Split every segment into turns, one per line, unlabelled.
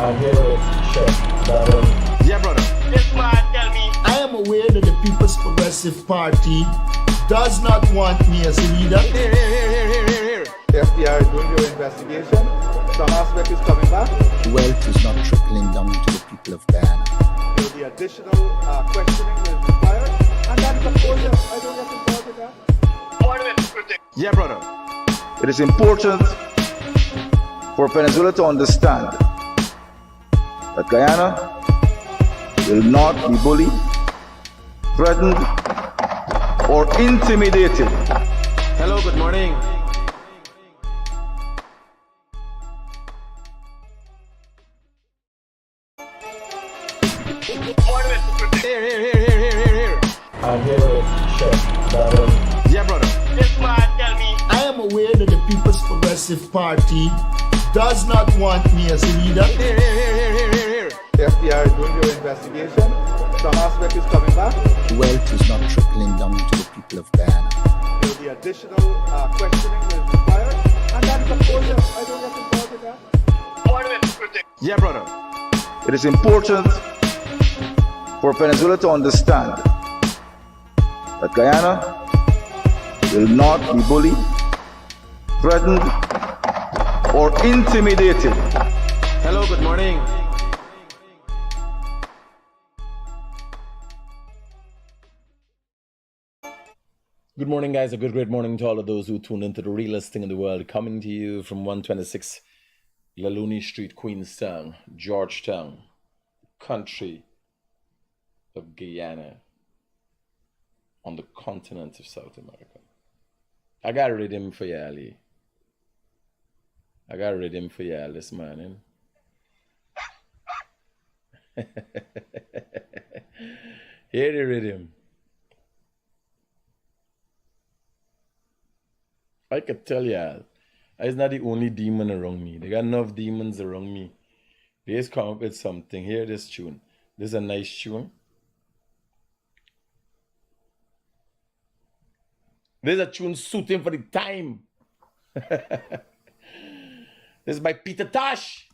I'm here with Chef Darren.
Yeah, brother.
This man tell me.
I am aware that the People's Progressive Party does not want me as a leader.
Here.
The FBI is doing their investigation. Some aspect is coming back.
Wealth is not trickling down to the people of Guyana.
There will be additional questioning that is required. And that is, of course, I don't get involved with that.
Critic.
Yeah, brother.
It is important for Venezuela to understand that Guyana will not be bullied, threatened, or intimidated.
Hello, good morning. Here.
I'm here with Chef Darren.
Yeah, brother.
This man tell me.
I am aware that the People's Progressive Party does not want me as a leader.
Here.
The FBI is doing their investigation. Some aspect is coming back.
Wealth is not trickling down to the people of Guyana.
There will be additional questioning that is required. And that is, of course, I don't get involved with that.
Critic.
Yeah, brother.
It is important for Venezuela to understand that Guyana will not be bullied, threatened, or intimidated.
Hello, good morning. Good morning, guys. A great morning to all of those who tuned into the realest thing in the world. Coming to you from 126 Laluni Street, Queenstown, Georgetown, country of Guyana, on the continent of South America. I got a rhythm for y'all. I got a rhythm for y'all this morning. Hear the rhythm. I could tell y'all, it's not the only demon around me. They got enough demons around me. They just come up with something. Hear this tune. This is a nice tune. This is a tune suiting for the time. This is by Peter Tosh.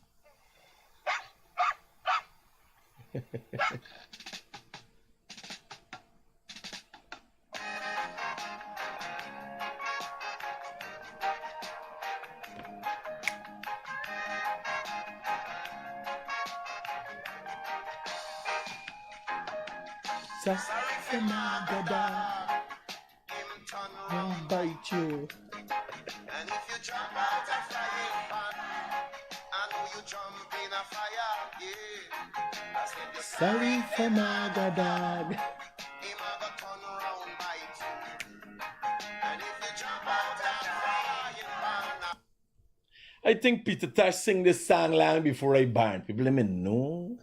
I'll bite you.
And if you jump out a frying pan, I know you jump in a fire, yeah. I said,
Sorry for my dog.
him a go turn round bite you. And if you jump out a frying pan,
I think Peter Tosh sing this song long before I born. People let me know.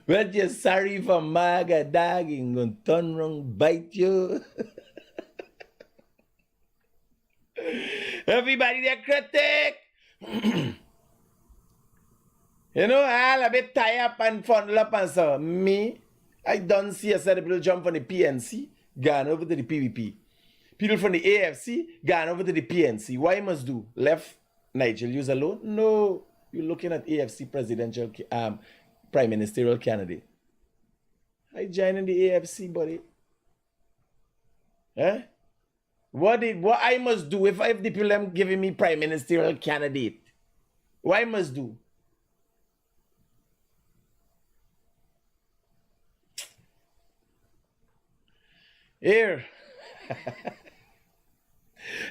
But you're sorry for my dog, I'm gonna turn round bite you. Everybody there, Critic. You know, I'll a bit tie up and funnel up and so. Me, I don't see a set of people jump from the PNC, gone over to the PVP. People from the AFC, gone over to the PNC. Why must do? Left Nigel use alone? No. You're looking at AFC presidential, prime ministerial candidate. I join in the AFC, buddy. Eh? What I must do if the people am giving me prime ministerial candidate? What I must do? Here.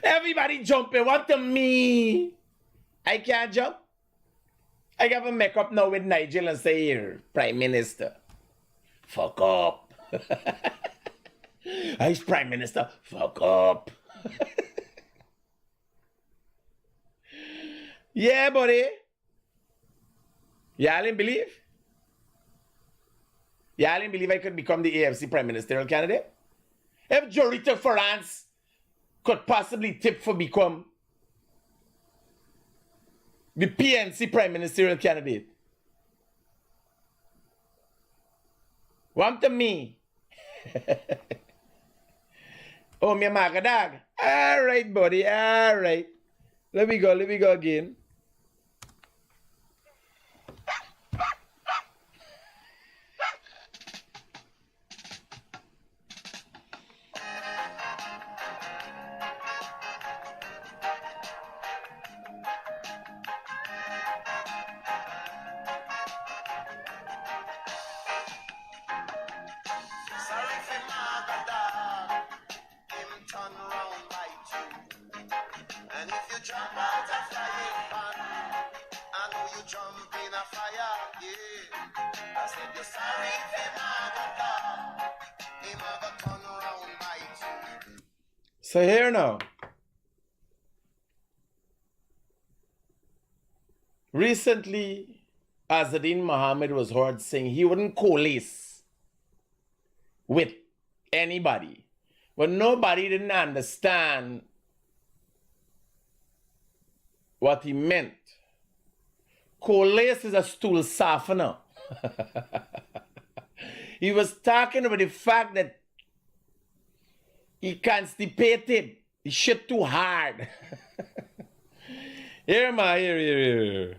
Everybody jumping. What to me? I can't jump. I got to make up now with Nigel and say, here, Prime Minister. Fuck up. I's Prime Minister. Fuck up. Yeah, buddy. Y'all didn't believe? Y'all didn't believe I could become the AFC Prime Ministerial candidate? If Jorita France could possibly tip for become the PNC Prime Ministerial candidate. Want to me? Oh, me Magadag. All right, buddy. All right. Let me go again. So here now. Recently, Azadin Mohamed was heard saying he wouldn't coalesce with anybody. But nobody didn't understand what he meant. Coalesce is a stool softener. He was talking about the fact that he constipated. He shit too hard. Here, man, here.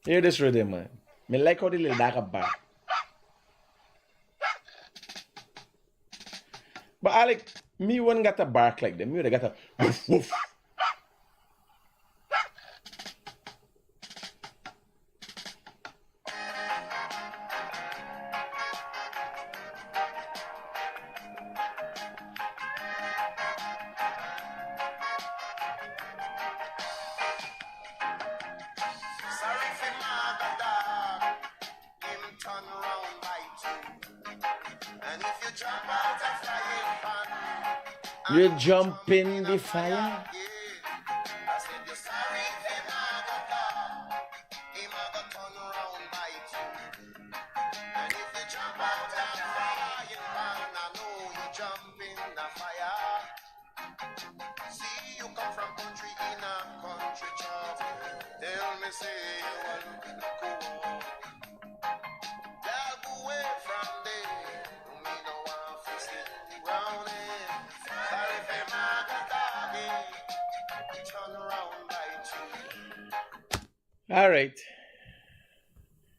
Hear this rhythm, man. Me like how the little dog bark. But Alec, me wouldn't got a bark like them. Me would have got a woof woof.
Sorry for my dog, him turn round by two. And if you jump out a frying pan,
You jump in the fire.
yeah. I said you're sorry for my dog, him a go turn round by two. And if you jump out a frying pan, I know you jump in the fire. See you come from country in a country chart. Tell me say you are looking cool. Y'all go away from there. Me no want to see round it. Sorry for my doggy. Turn around by two.
All right.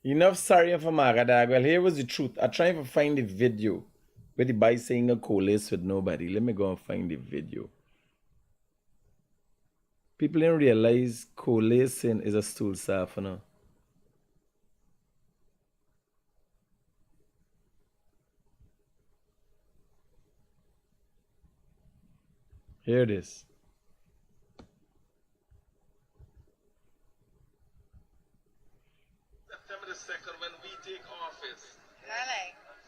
Enough sorry for Magadag. Well, here was the truth. I trying to find the video where the boy saying a coalesce with nobody. Let me go and find the video. People didn't realize coalescing is a stool softener. Here it is.
September the 2nd, when we take office,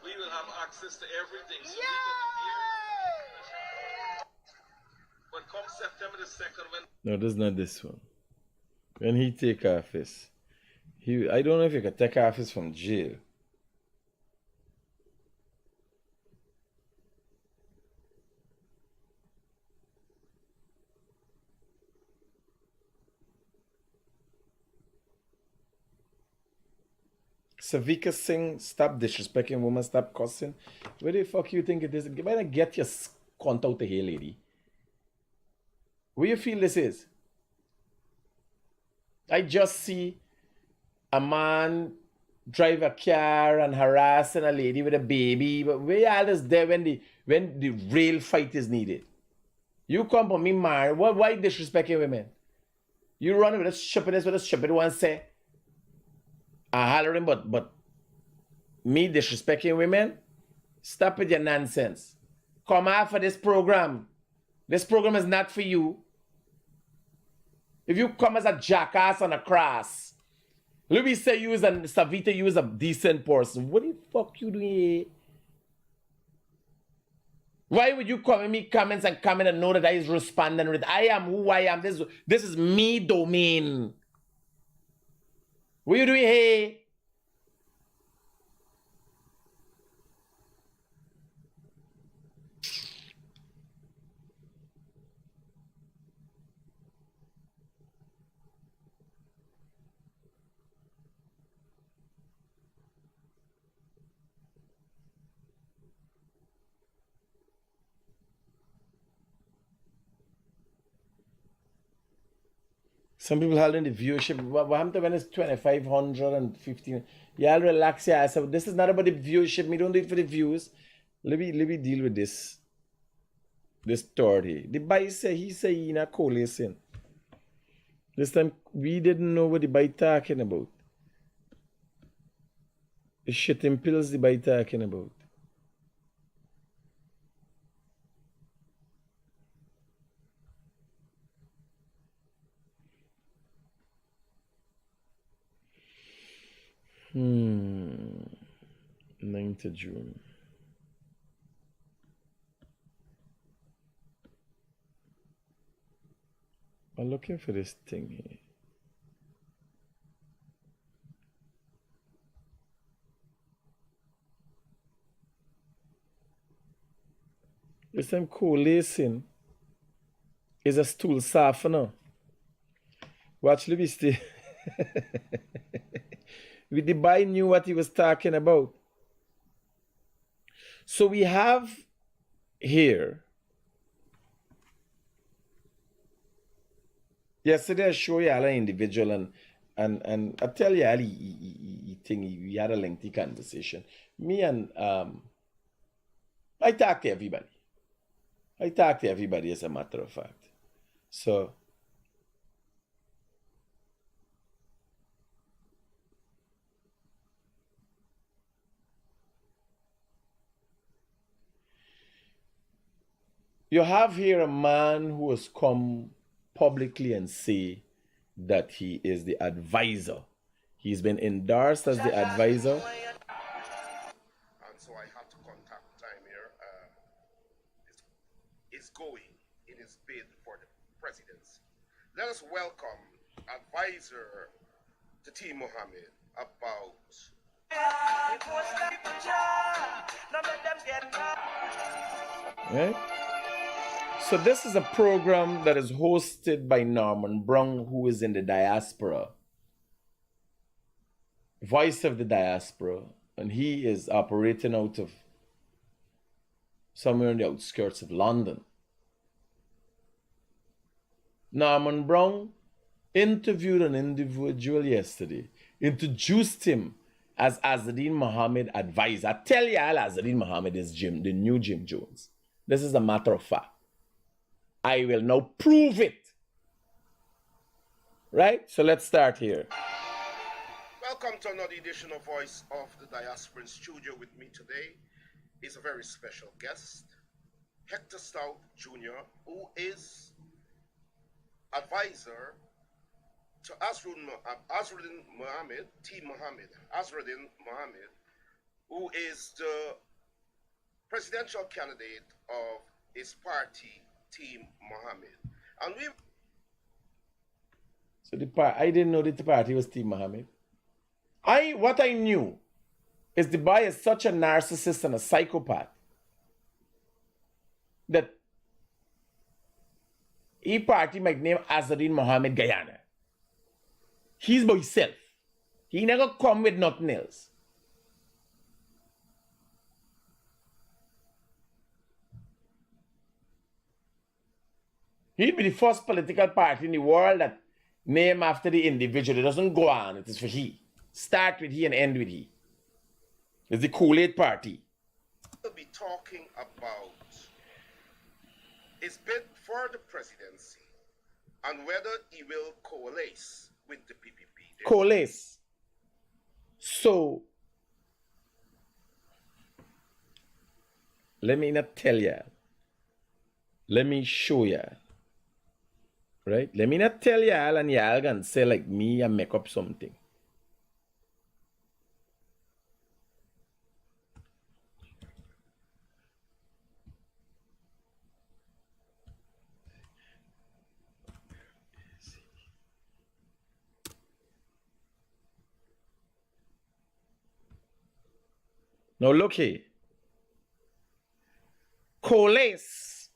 we will have access to everything. So but come September the 2nd, when
No, this is not this one. When he take office, I don't know if he could take office from jail. Savika Singh, stop disrespecting women, stop cussing. Where the fuck you think it is? You better get your cunt out of here, lady. Where you feel this is? I just see a man drive a car and harassing a lady with a baby. But where y'all is there when the real fight is needed? You come for me, man. Why disrespecting women? You run with a stupidness, with a stupid one say. I hollering, but me disrespecting women? Stop with your nonsense. Come out for this program. This program is not for you. If you come as a jackass on a cross, let me say you is a Savita, you is a decent person. What the fuck you doing here? Why would you come in me comments and comment and know that I is responding with I am who I am? This is me domain. What you doing here? Some people holding the viewership. What happened when it's 2,500 and 15? Y'all relax your ass. This is not about the viewership. Me don't do it for the views. Let me deal with this. This story. The boy say he not coalescing. This time we didn't know what the boy talking about. The shitting pills the boy talking about. Hmm. 9th of June. looking for this thing here. This time coalescing is a stool softener. Watch Libby. The boy knew what he was talking about. So we have here. Yesterday I showed you all an individual and I tell you all we had a lengthy conversation. Me and I talk to everybody. I talk to everybody as a matter of fact. So you have here a man who has come publicly and say that he is the advisor. He's been endorsed as the advisor.
And so I have to contact time here. Is going in his bid for the presidency. Let us welcome advisor to T. Mohamed about
Right? So this is a program that is hosted by Norman Brown, who is in the diaspora, voice of the diaspora, and he is operating out of somewhere in the outskirts of London. Norman Brown interviewed an individual yesterday, introduced him as Azadeen Mohamed advisor. I tell you all, Azadeen Mohamed is the new Jim Jones. This is a matter of fact. I will now prove it. Right? So let's start here.
welcome to another edition of Voice of the Diaspora. In studio with me today is a very special guest, Hector Stout Jr., who is advisor to Azruddin Mohamed, T. Mohamed, Azruddin Mohamed, who is the presidential candidate of his party, Team Mohamed. And we...
So I didn't know that the party was Team Mohamed. What I knew is the boy is such a narcissist and a psychopath that he party might name Azadeen Mohamed Guyana. He's by himself. He never come with nothing else. He'd be the first political party in the world that name after the individual. It doesn't go on. It is for he. Start with he and end with he. It's the Kool-Aid party.
We'll be talking about his bid for the presidency and whether he will coalesce with the PPP.
Coalesce. So, let me not tell ya. Let me show ya. Right? Let me not tell y'all and y'all can say like me and make up something. Now look here. Coalesce.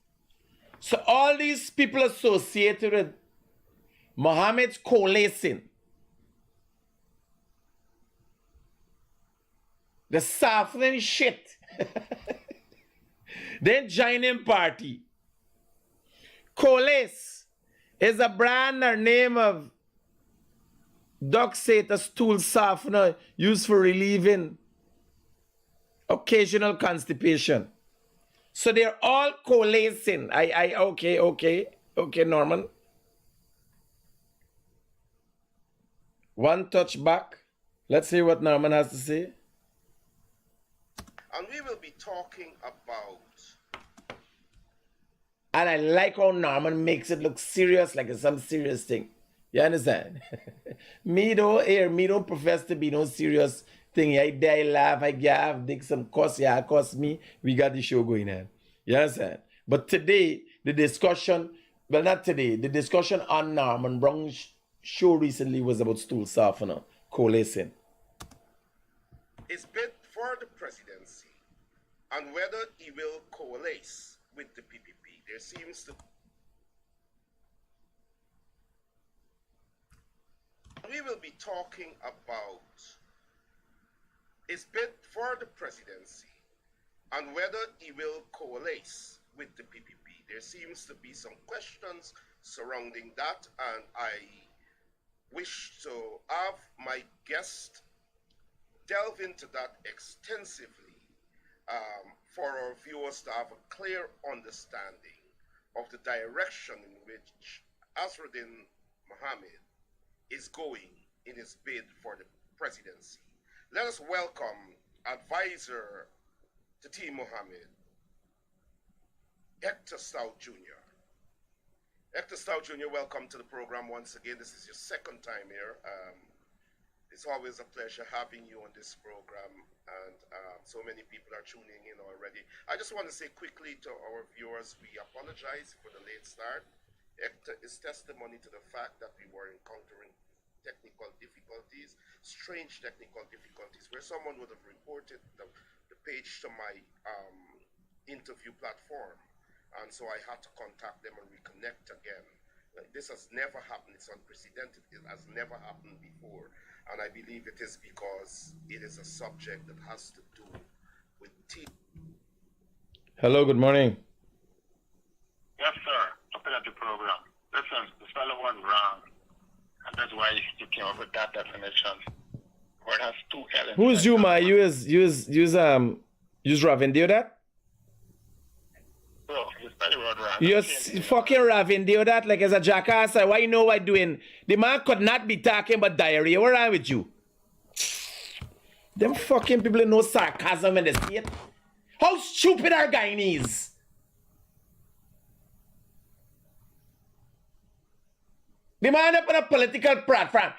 So all these people associated with Mohamed's coalescing, the softening shit, then joining party. Coalesce is a brand or name of Doxate, a stool softener used for relieving occasional constipation. So they're all coalescing. Okay, Norman. One touch back. Let's see what Norman has to say.
And we will be talking about...
And I like how Norman makes it look serious, like it's some serious thing. You understand? me don't profess to be no serious thing. I die, laugh, I give, dig some cuss, yeah, cuss me. We got the show going on. You understand? But today, the discussion well, not today. The discussion on Norman Brown's show recently was about stool softener, coalescing.
His bid for the presidency and whether he will coalesce with the PPP. There seems to... We will be talking about his bid for the presidency and whether he will coalesce with the PPP. There seems to be some questions surrounding that, and I wish to have my guest delve into that extensively for our viewers to have a clear understanding of the direction in which Azruddin Mohamed is going in his bid for the presidency. Let us welcome advisor to Team Mohamed, Hector Stout Jr. Hector Stout Jr., welcome to the program once again. This is your second time here. It's always a pleasure having you on this program, and so many people are tuning in already. I just want to say quickly to our viewers, we apologize for the late start. Hector is testimony to the fact that we were encountering technical difficulties, strange technical difficulties, where someone would have reported the page to my interview platform, and so I had to contact them and reconnect again. This has never happened. It's unprecedented. It has never happened before, and I believe it is because it is a subject that has to do with tea.
Hello, good morning.
Yes, sir. Looking at the program. Listen, the fellow was wrong, and that's why he came up with that definition. Where it has two elements.
Who's you, ma? Use Ravindio that?
Bro, you spell the word wrong.
You're fucking Ravindio that like as a jackass. Why you know what doing? The man could not be talking about diarrhea. What's wrong with you? Them fucking people know sarcasm in the state. How stupid are Guyanese? The man up on a political platform.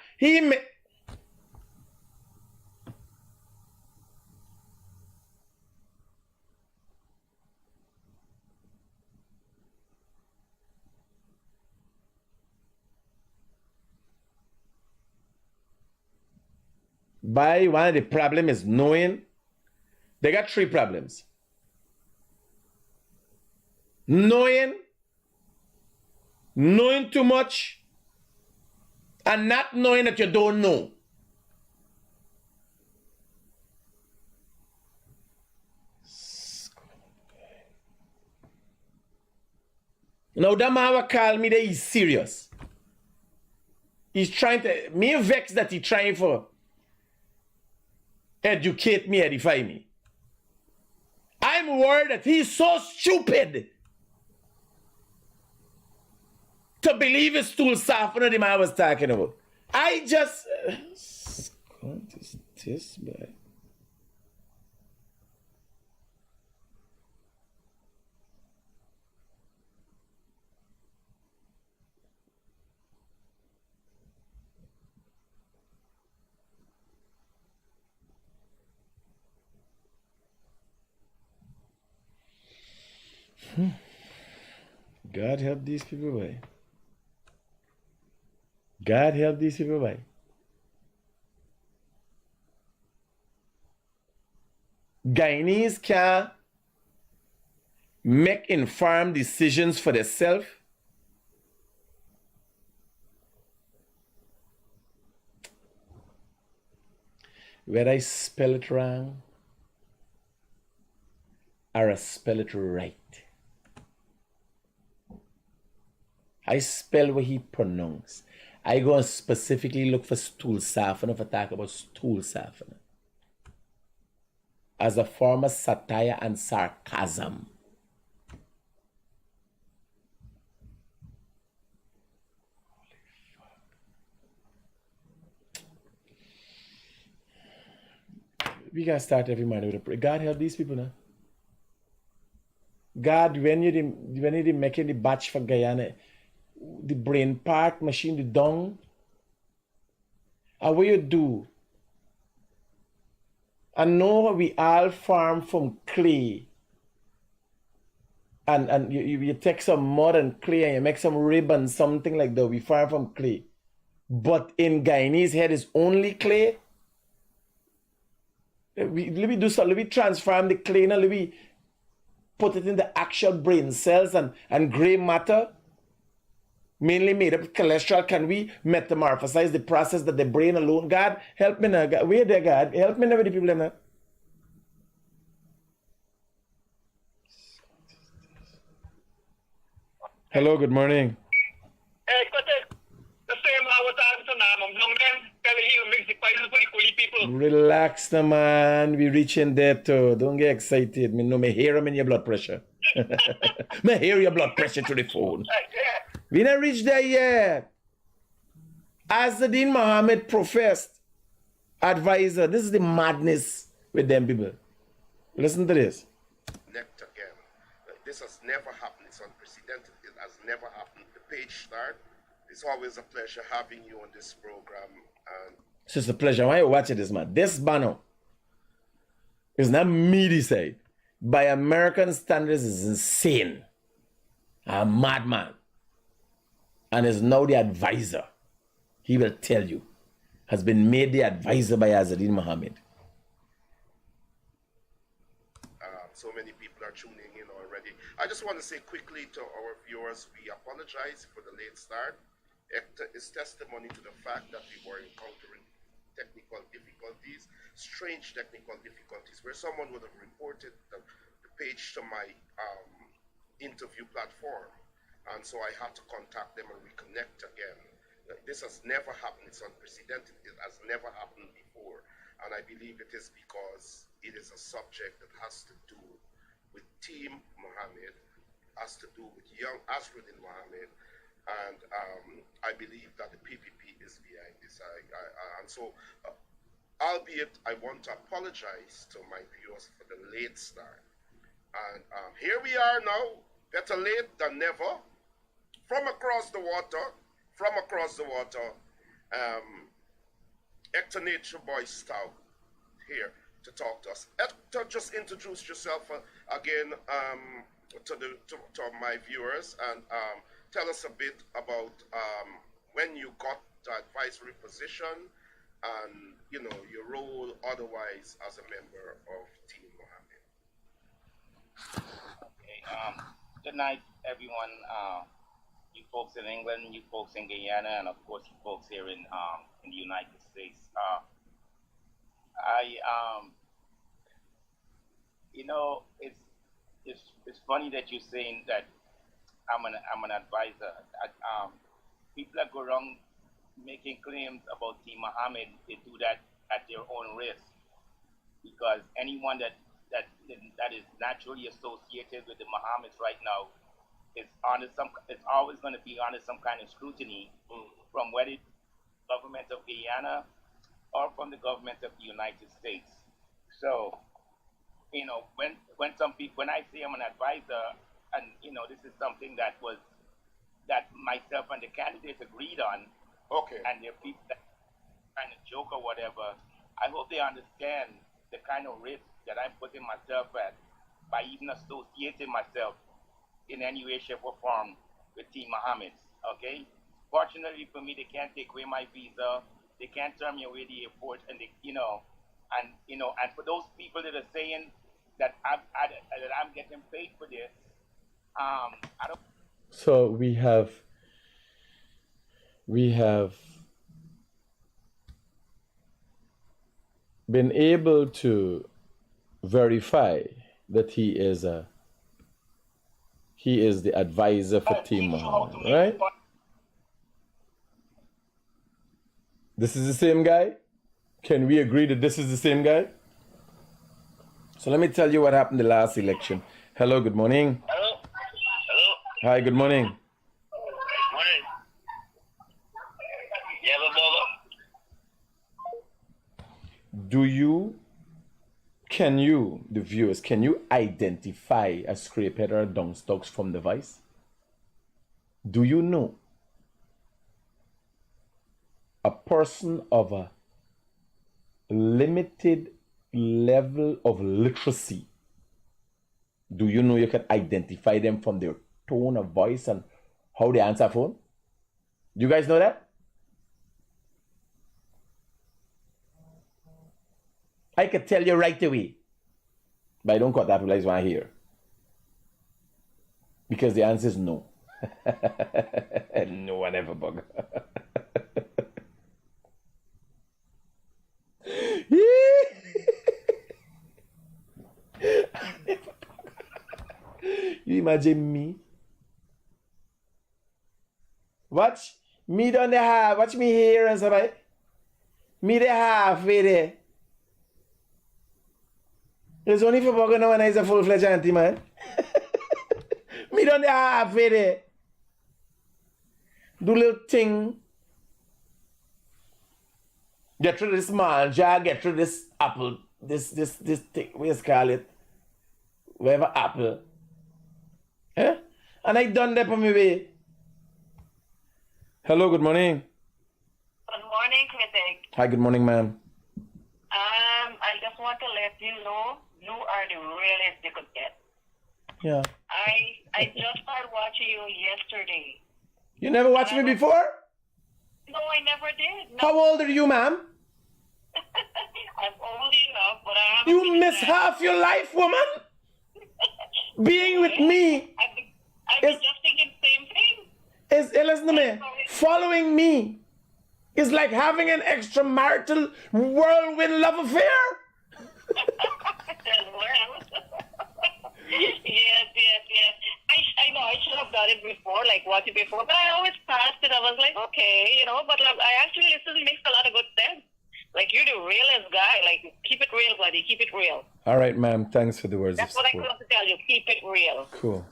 By one of the problem is knowing. They got three problems. Knowing too much, and not knowing that you don't know. Now that man will call me that he's serious. He's trying to, me vex that he's trying for educate me, edify me. I'm worried that he's so stupid to believe it's stool softener the man was talking about. I just... what is this, boy? God help these people, boy. God help these people, boy. Guyanese can make informed decisions for themselves. Whether I spell it wrong or I spell it right. I spell what he pronounced. I go and specifically look for stool softener for talk about stool softener as a form of satire and sarcasm. We gotta start every morning with a prayer. God help these people now. God, when you making the batch for Guyana, the brain part machine, the dung, and what you do, I know we all farm from clay, and you take some mud and clay and you make some ribbon, something like that. We far from clay. But in Guyanese head is only clay. Let me transform the clay now, let me put it in the actual brain cells and gray matter, mainly made up of cholesterol. Can we metamorphosize the process that the brain alone? God, help me now. God, where there, God? Help me now with the people now. Hello, good morning.
Hey, Critic. The same I was talking to now. I'm young man telling you mix the prices for the coolie people.
Relax, the man. We reaching there too. Don't get excited. Me know me hear them in your blood pressure. Me hear your blood pressure to the phone.
Yeah.
We not reached there yet. Azadin Mohamed professed advisor. This is the madness with them people. Listen to this.
Connect again. This has never happened. It's unprecedented. It has never happened. The page start. It's always a pleasure having you on this program. And
It's just a pleasure. Why you watching this, man? This banner is not me decide. By American standards, is insane. A madman. And is now the advisor. He will tell you. Has been made the advisor by Azadin Mohamed.
so many people are tuning in already. I just want to say quickly to our viewers, we apologize for the late start. It is testimony to the fact that we were encountering technical difficulties, strange technical difficulties, where someone would have reported the page to my interview platform. And so I had to contact them and reconnect again. This has never happened. It's unprecedented. It has never happened before. And I believe it is because it is a subject that has to do with Team Mohamed, has to do with young Azruddin Mohamed, and I believe that the PPP is behind this. And so, albeit I want to apologize to my viewers for the late start. And here we are now, better late than never, from across the water, Hector Nature Boy Stout here to talk to us. Hector, just introduce yourself again to my viewers and tell us a bit about when you got the advisory position and your role otherwise as a member of Team Mohamed.
Okay. Good night, everyone. You folks in England, you folks in Guyana, and of course you folks here in the United States. It's funny that you're saying that I'm an advisor. People that go around making claims about Team Mohamed, they do that at their own risk, because anyone that is naturally associated with the Mohammeds right now is it's always going to be under some kind of scrutiny from whether it's the government of Guyana or from the government of the United States. So, when I say I'm an advisor, and this is something that myself and the candidates agreed on.
Okay.
And there are people that kind of joke or whatever. I hope they understand the kind of risk that I'm putting myself at by even associating myself in any way, shape, or form with Team Mohamed. Okay. Fortunately for me, they can't take away my visa. They can't turn me away the airport, and and for those people that are saying that I'm getting paid for this, I don't.
So we have been able to verify that he is the advisor for Team Mohamed, right? This is the same guy? Can we agree that this is the same guy? So let me tell you what happened the last election. Hello, good morning.
Hello?
Hi, good morning.
Morning. You have a bother?
Can you, the viewers, can you identify a scrapehead or a dungstocks from the vice? Do you know a person of a limited level of literacy Do you know you can identify them from their tone of voice and how they answer phone? Do you guys know that? I could tell you right away. But I don't cut that people guys want to hear. Because the answer is no. No one ever bug. You imagine me? Watch me down the half, watch me here and stuff, right? Me the halfway there. It's only for Bogo now when I is a full-fledged auntie, man. Me down the halfway there. Do little thing. Get rid of this small jar, get rid of this apple, this thing, what you call it? Whatever apple. Eh? And I done that for me way. Hello, good morning.
Good morning, Critic.
Hi, good morning, ma'am.
I just want to let you know you are the realest you could get.
Yeah.
I just started watching you yesterday.
You never watched me before?
No, I never did. No.
How old are you, ma'am?
I'm old enough, but I haven't.
You miss half your life, woman. Being with me.
I've been just thinking the same thing.
Listen to me. Following me is like having an extramarital whirlwind love affair.
Yes. I know I should have done it before, like watch it before, but I always passed it. I was like, okay, but I actually listened. It makes a lot of good sense. Like, you're the realest guy. Like, keep it real, buddy. Keep it real.
All right, ma'am. Thanks for the words
That's
of
what I
support.
come to tell you. Keep it real.
Cool.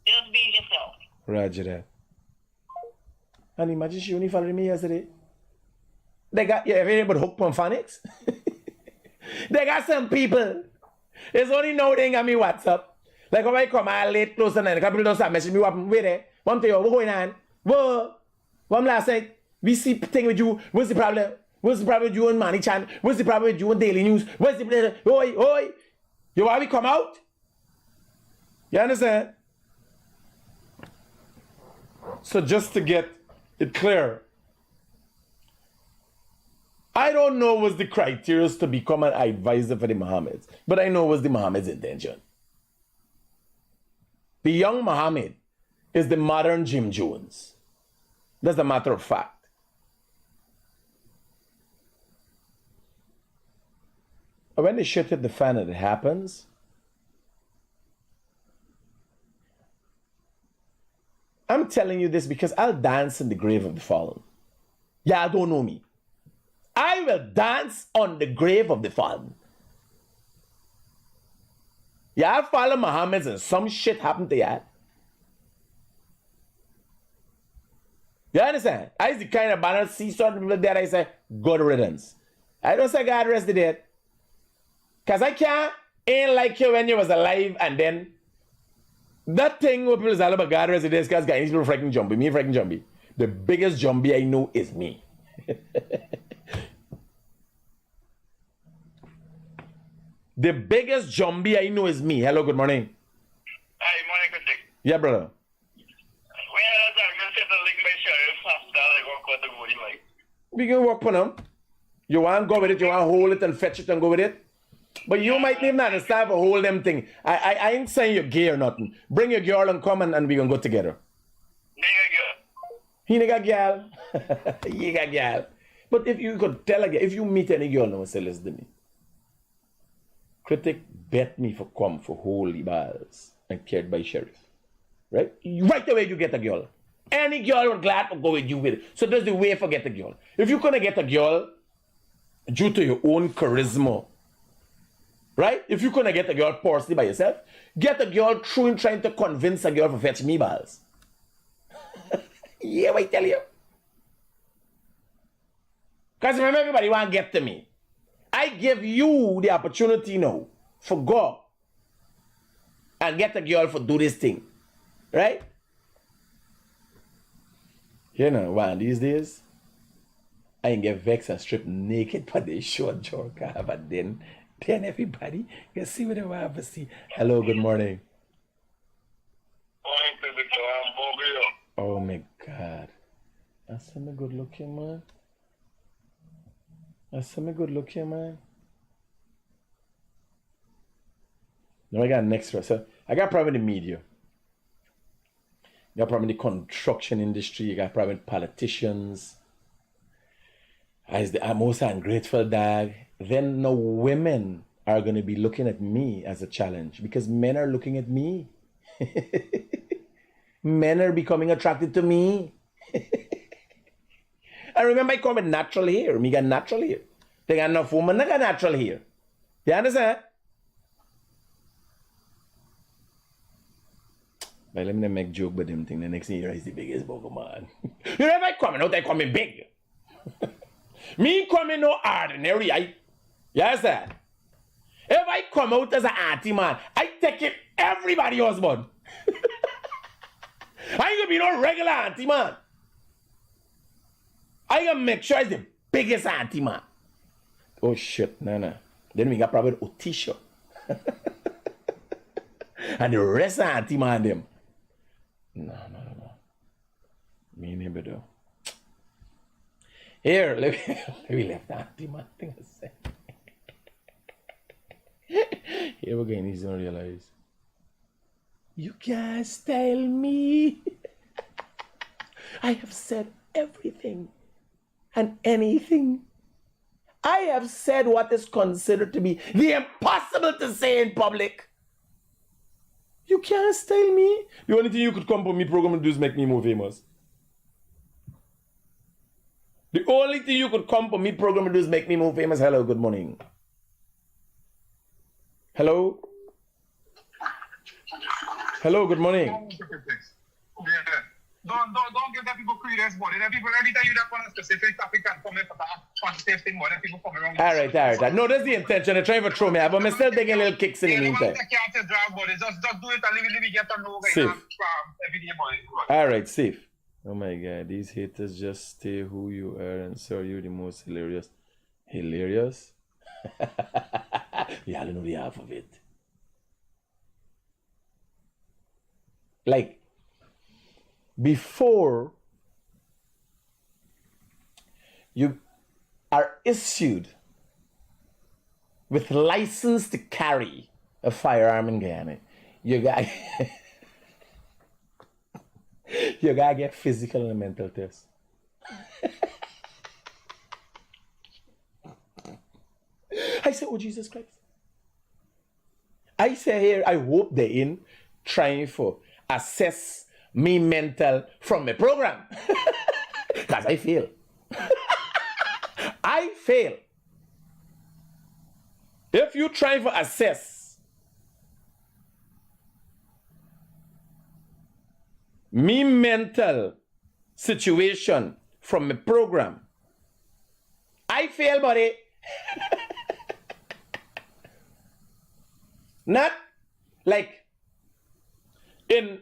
Just be yourself.
Roger that. And imagine she only followed me yesterday. They got, everybody hooked on phonics. They got some people. It's only now they got me WhatsApp. Like when I come out late, close and then a couple of those message me, wait there. One thing, what's going on? Whoa. One last night, we see thing with you. What's the problem? What's the problem with you and Manny Chan? What's the problem with you and Daily News? What's the problem? Oi. You want me come out? You understand? So just to get it clear, I don't know what's the criteria to become an advisor for the Mohammeds, but I know what's the Mohammed's intention. The young Mohammed is the modern Jim Jones. That's a matter of fact. When the shit hit the fan and it happens, I'm telling you this because I'll dance in the grave of the fallen. Yeah, don't know me. I will dance on the grave of the fallen. Yeah, I follow Mohammeds and some shit happened to you. You understand? I is the kind of banner see certain people there, I say, good riddance. I don't say God rest the dead. Because I ain't like you when you was alive and then that thing where people say about God rest the dead because guys people freaking jumpy. Me freaking jumpy. The biggest jumpy I know is me. The biggest zombie I know is me. Hello, good morning.
Hi, morning, Critic.
Yeah, brother.
Well, I'm going to set the link by sheriff after I go with the body, like.
We can work on them. You want to go with it, you want to hold it and fetch it and go with it. But you might even understand for hold them thing. I ain't saying you're gay or nothing. Bring your girl and come and we can go together. He nigga girl. He got girl. But if you could tell a girl, if you meet any girl now and say, listen to me. Critic bet me for come for holy balls and cared by sheriff. Right? Right away you get a girl. Any girl would glad to go with you with it. So there's the way for get a girl. If you're gonna get a girl due to your own charisma, right? If you're gonna get a girl personally by yourself, get a girl through and trying to convince a girl to fetch me balls. Yeah, I tell you. Because remember, everybody want to get to me. I give you the opportunity now for go and get a girl for do this thing. Right? You know, one these days, I can get vexed and strip naked for the short jerk, but then Then everybody can see what they want to see. Hello, good morning. Oh my God. That's some good looking man. That's some good looking man. Now I got next one. So I got problem in the media. You got problem in the construction industry. You got problem with politicians. As the most ungrateful dog. Then no women are going to be looking at me as a challenge because men are looking at me. Men are becoming attracted to me. I remember I come with natural hair. Me got natural hair. They got enough women that got natural hair. You understand? But let me make joke with them thing. The next thing you is the biggest Pokemon. You know if I coming out, I coming big. Me coming no ordinary. You understand? If I come out as an auntie man, I take it everybody husband. I ain't gonna be no regular auntie man. I gonna make sure it's the biggest auntie man. Oh shit, no. Then we got probably Otisha. And the rest of auntie man them. No. Me never do. Here, let me left auntie man thing I said. Here we're going, he's gonna realize. You can't style me. I have said everything and anything. I have said what is considered to be the impossible to say in public. You can't style me. The only thing you could come for me program and do is make me more famous. The only thing you could come for me program and do is make me more famous. Hello, good morning. Hello? Hello, good morning.
Don't give that people credence, but if people every time you that on a specific topic and come in for that positive thing, but then people come around.
All right. No, that's the intention. They're trying to throw me out, but I'm still taking little kicks in the meantime.
Just do it and leave get to know.
Safe. All right, safe. Oh my God, these haters just stay who you are and so are you the most hilarious. Hilarious? Yeah, I don't know the half of it. Like, before you are issued with license to carry a firearm in Guyana, you got you gotta get physical and mental tests. I say, oh Jesus Christ. I say here, I hope they're in trying for assess me mental from my program. Because I fail. I fail. If you try for assess me mental situation from my program, I fail, buddy. Not like in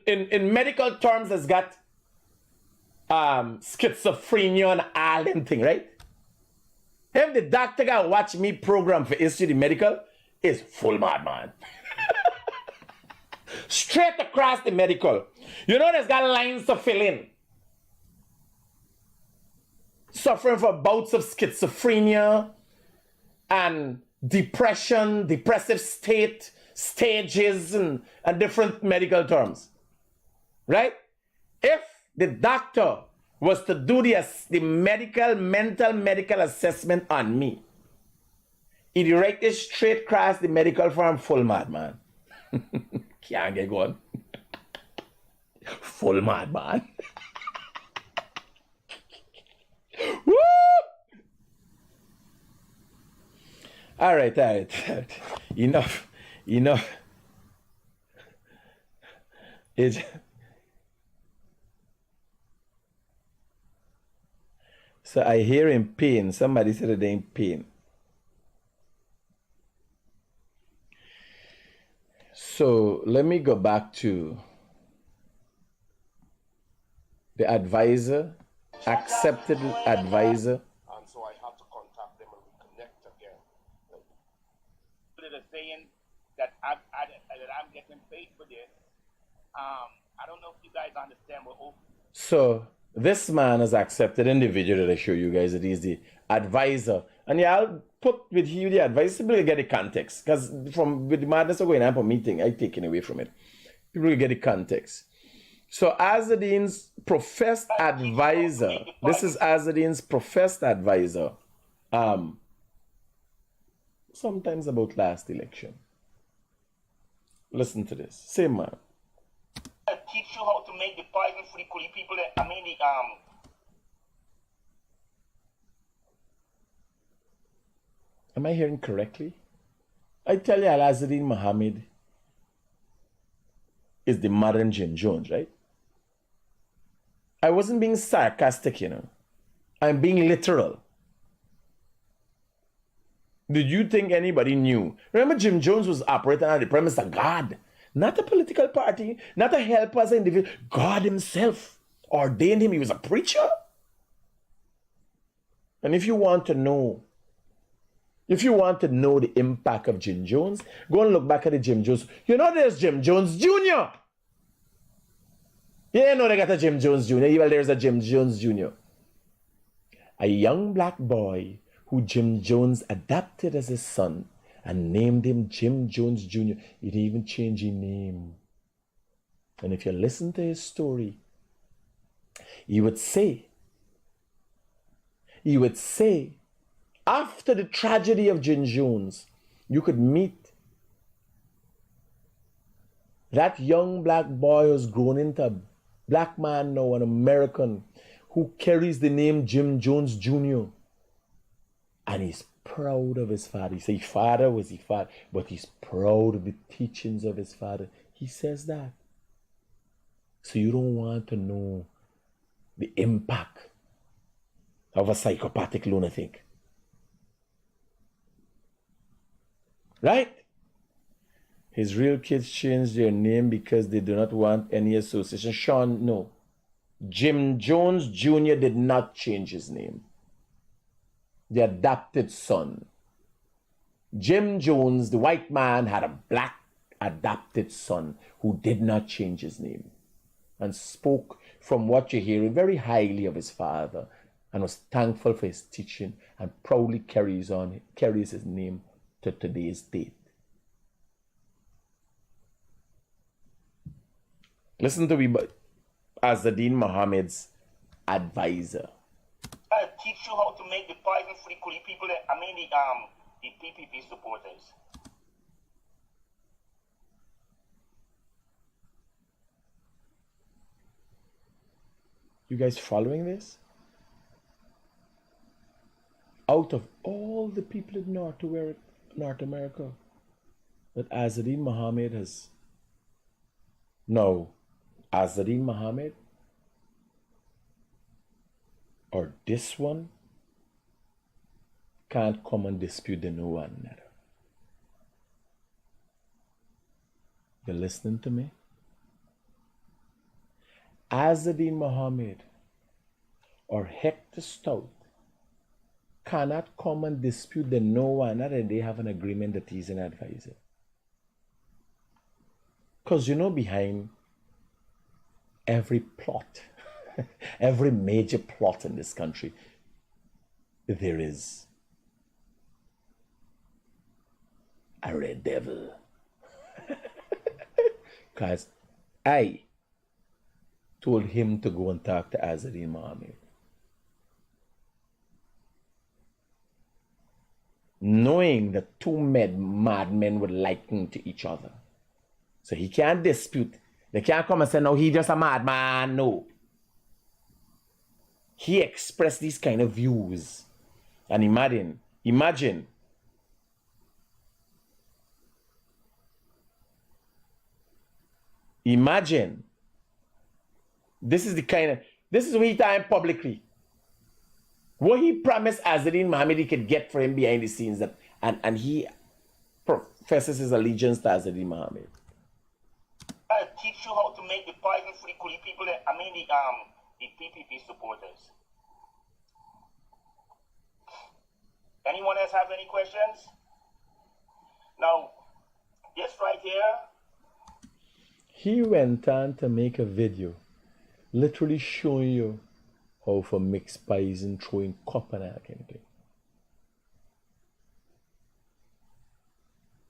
medical terms has got schizophrenia and all them thing, right? If the doctor got watch me program for history medical, is full madman. Straight across the medical. You know there's got lines to fill in. Suffering from bouts of schizophrenia and depression, depressive state, stages and different medical terms. Right? If the doctor was to do the mental medical assessment on me, he'd write it straight across the medical form full madman. Can't get going. Full madman. Woo! All right. Enough. So I hear in pain. Somebody said that they're in pain. So let me go back to the advisor, accepted advisor.
And so I had to contact them and reconnect again.
saying that I'm getting paid for this. I don't know if you guys understand what.
So this man has accepted in the video that I show you guys that he's the advisor. And yeah, I'll put with you the advisor people will get the context. Because from with the madness of going on for meeting, I taken away from it. People will get the context. So Azadine's professed advisor, this is Azadine's professed advisor, sometimes about last election. Listen to this. Same man.
I teach you how to make the poison for the Kuli people.
Am I hearing correctly? I tell you, Al-Azadin Mohamed is the modern Jim Jones, right? I wasn't being sarcastic, you know. I'm being literal. Did you think anybody knew? Remember, Jim Jones was operating on the premise of God, not a political party, not a helper as an individual. God himself ordained him. He was a preacher. And if you want to know the impact of Jim Jones, go and look back at the Jim Jones. You know there's Jim Jones Jr. Yeah, no, they got a Jim Jones Jr. Well, there's a Jim Jones Jr. A young black boy who Jim Jones adopted as his son and named him Jim Jones Jr. He didn't even change his name. And if you listen to his story, he would say, after the tragedy of Jim Jones, you could meet that young black boy who's grown into a black man now, an American, who carries the name Jim Jones Jr. And he's proud of his father. He says his father was his father, but he's proud of the teachings of his father. He says that. So you don't want to know the impact of a psychopathic lunatic. Right? His real kids changed their name because they do not want any association. Sean, no. Jim Jones Jr. did not change his name. The adopted son. Jim Jones, the white man, had a black adopted son who did not change his name and spoke, from what you hear, very highly of his father and was thankful for his teaching and proudly carries his name to today's date. Listen to me, Azadin Mohamed's advisor.
I teach you how to make the poison for the Kuli people. The PPP supporters.
You guys following this? Out of all the people in North America that Azadin Mohamed has. No, Azadin Mohamed or this one can't come and dispute the no one another. You listening to me? Azadin Mohamed or Hector Stout cannot come and dispute the no one another. They have an agreement that he's an advisor. Because you know, behind every plot, every major plot in this country, there is a red devil. Because I told him to go and talk to Azadin Mohamed, knowing that two madmen were likened to each other. So he can't dispute. They can't come and say, no, he just a madman. No. He expressed these kind of views. And imagine. This is what he time publicly. What he promised Azadin Mohamed he could get for him behind the scenes, that and he professes his allegiance to Azadin Mohamed.
I teach you how to make the poison for the Kuli people. The PPP supporters. Anyone else have any questions? Now, This right here.
He went on to make a video literally showing you how for mix pies and throwing cup and that kind of thing.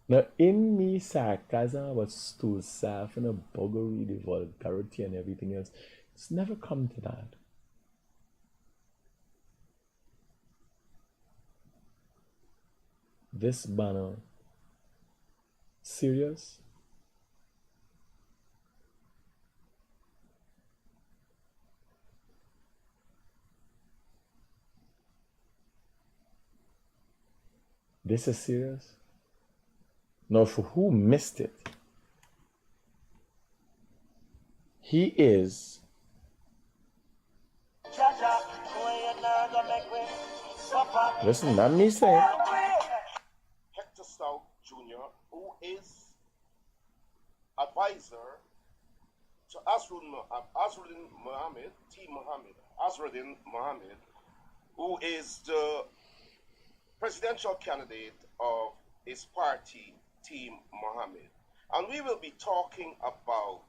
Now, in me sarcasm about stool self and a buggery, the vulgarity and everything else, it's never come to that. This banner, serious? This is serious? Now, for who missed it, he is listen, not me saying.
Hector Stout Jr., who is advisor to Azruddin Mohamed, who is the presidential candidate of his party, Team Mohamed. And we will be talking about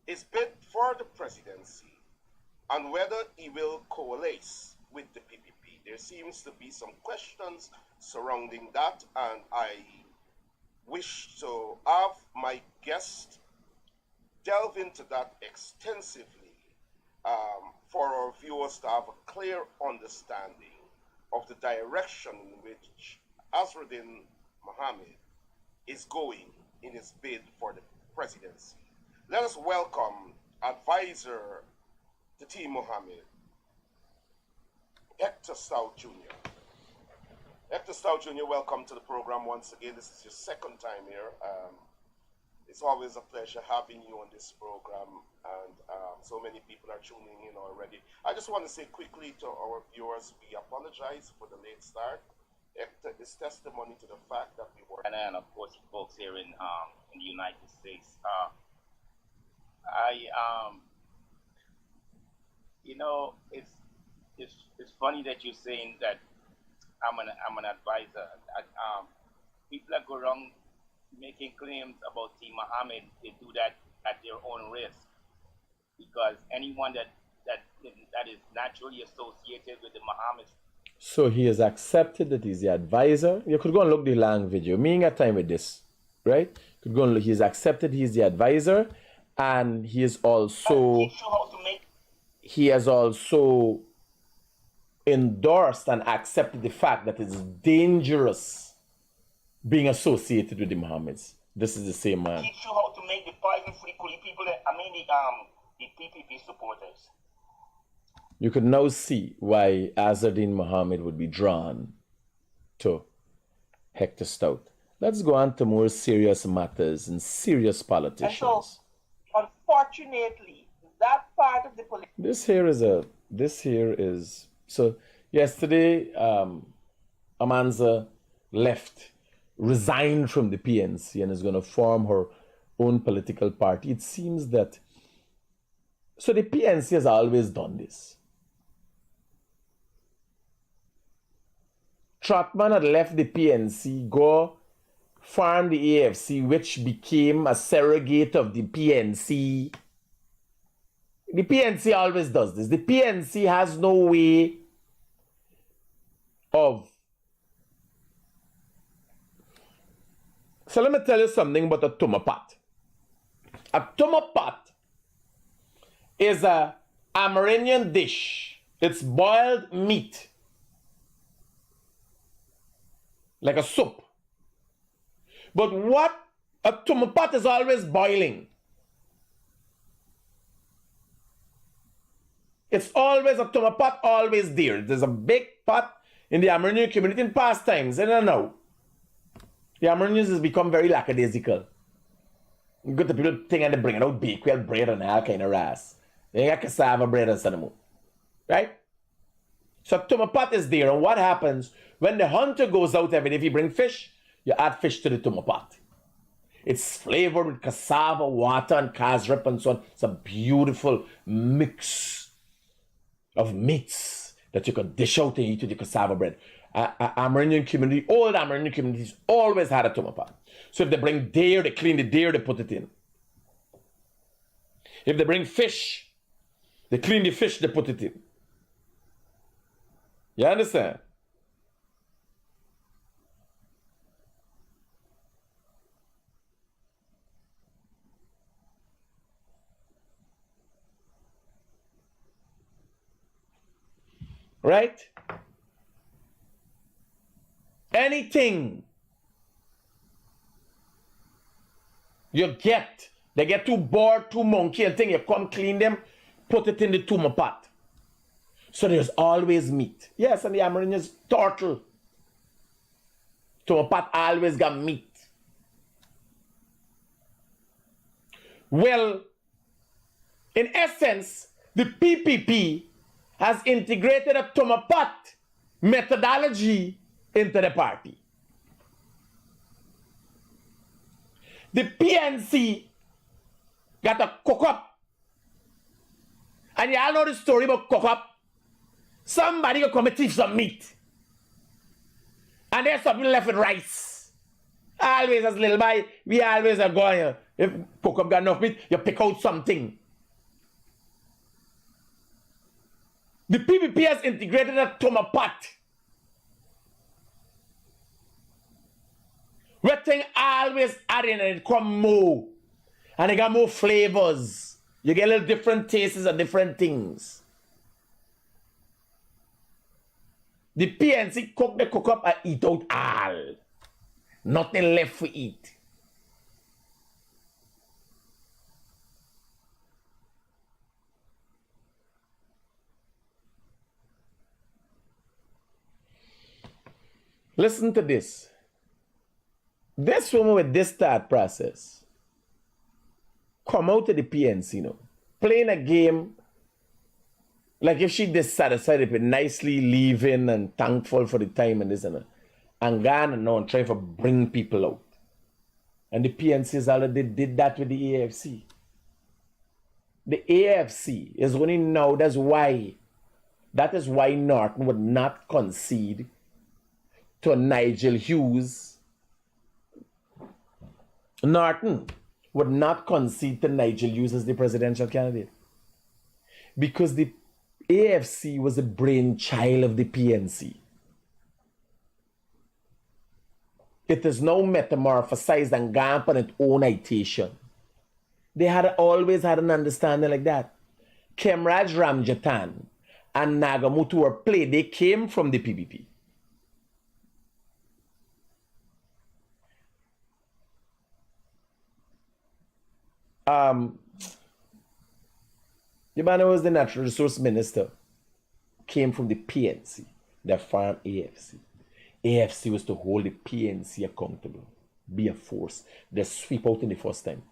his bid for the presidency and whether he will coalesce with the PPP. There seems to be some questions surrounding that, and I wish to have my guest delve into that extensively for our viewers to have a clear understanding of the direction in which Azruddin Mohamed is going in his bid for the presidency. Let us welcome advisor to Team Mohamed, Hector Stout Jr. Hector Stout Jr., welcome to the program once again. This is your second time here. It's always a pleasure having you on this program, and so many people are tuning in already. I just want to say quickly to our viewers, we apologize for the late start. Hector is testimony to the fact that we were...
And of course, folks here in the United States. It's funny that you're saying that I'm an advisor. People that go around making claims about Team Mohamed, they do that at their own risk, because anyone that is naturally associated with the Mohammeds.
So he has accepted that he's the advisor. You could go and look the long video. Me ain't got time with this, right? Could go and look. He's accepted he's the advisor, and he is also he has also endorsed and accepted the fact that it's dangerous being associated with the Mohammeds. This is the same man.
Teach you how to make the poison for the Kuli people. The PPP supporters.
You could now see why Azruddin Mohamed would be drawn to Hector Stout. Let's go on to more serious matters and serious politicians. And
so, unfortunately, that part of the political...
This here is... So, yesterday, Amanza resigned from the PNC and is going to form her own political party. It seems that... So, the PNC has always done this. Trotman had left the PNC, go form the AFC, which became a surrogate of the PNC. The PNC always does this. The PNC has no way of... So let me tell you something about a tumapat. A tumapat is a Amerindian dish. It's boiled meat. Like a soup. But what a tumapat is always boiling. It's always a tumapat, always there. There's a big pot in the Amerindian community in past times. I don't know. The Amerindians has become very lackadaisical. You got the people thinking they're bringing out bakewell bread and all kind of ass. They got cassava bread and cinnamon. Right? So tumapat is there, and what happens when the hunter goes out every day? If you bring fish, you add fish to the tumapat. It's flavored with cassava, water, and kasrip and so on. It's a beautiful mix of meats that you could dish out and eat with the cassava bread. Amerindian community, old Amerindian communities always had a tuma pot. So if they bring deer, they clean the deer, they put it in. If they bring fish, they clean the fish, they put it in. You understand? Right? Anything you get, they get too bored, too monkey and thing, you come clean them, put it in the tuma pot. So there's always meat. Yes, and the Amerindians turtle. Tuma pot always got meat. Well, in essence, the PPP has integrated a tuma pot methodology into the party. The PNC got a cook up. And y'all know the story about cook up. Somebody will come and thief some meat. And there's something left with rice. Always as little boy, we always are going. If cook up got enough meat, you pick out something. The PPP has integrated a tuma pot. Where thing always add in and it come more. And they got more flavors. You get a little different tastes of different things. The PNC cook up and eat out all. Nothing left for eat. Listen to this. This woman with this thought process come out to the PNC, you know, playing a game like if she dissatisfied with nicely leaving and thankful for the time and this and that, and gone and now and trying to bring people out. And the PNCs already did that with the AFC. The AFC is only now, that is why Norton would not concede to Nigel Hughes. Norton would not concede to Nigel Hughes as the presidential candidate because the AFC was a brainchild of the PNC. It is now metamorphosized and gone on its own iteration. They had always had an understanding like that. Kemraj Ramjatan and Nagamutu were played. They came from the PPP. The man who was the Natural Resource Minister came from the PNC, the farm AFC. AFC was to hold the PNC accountable, be a force. They sweep out in the first time.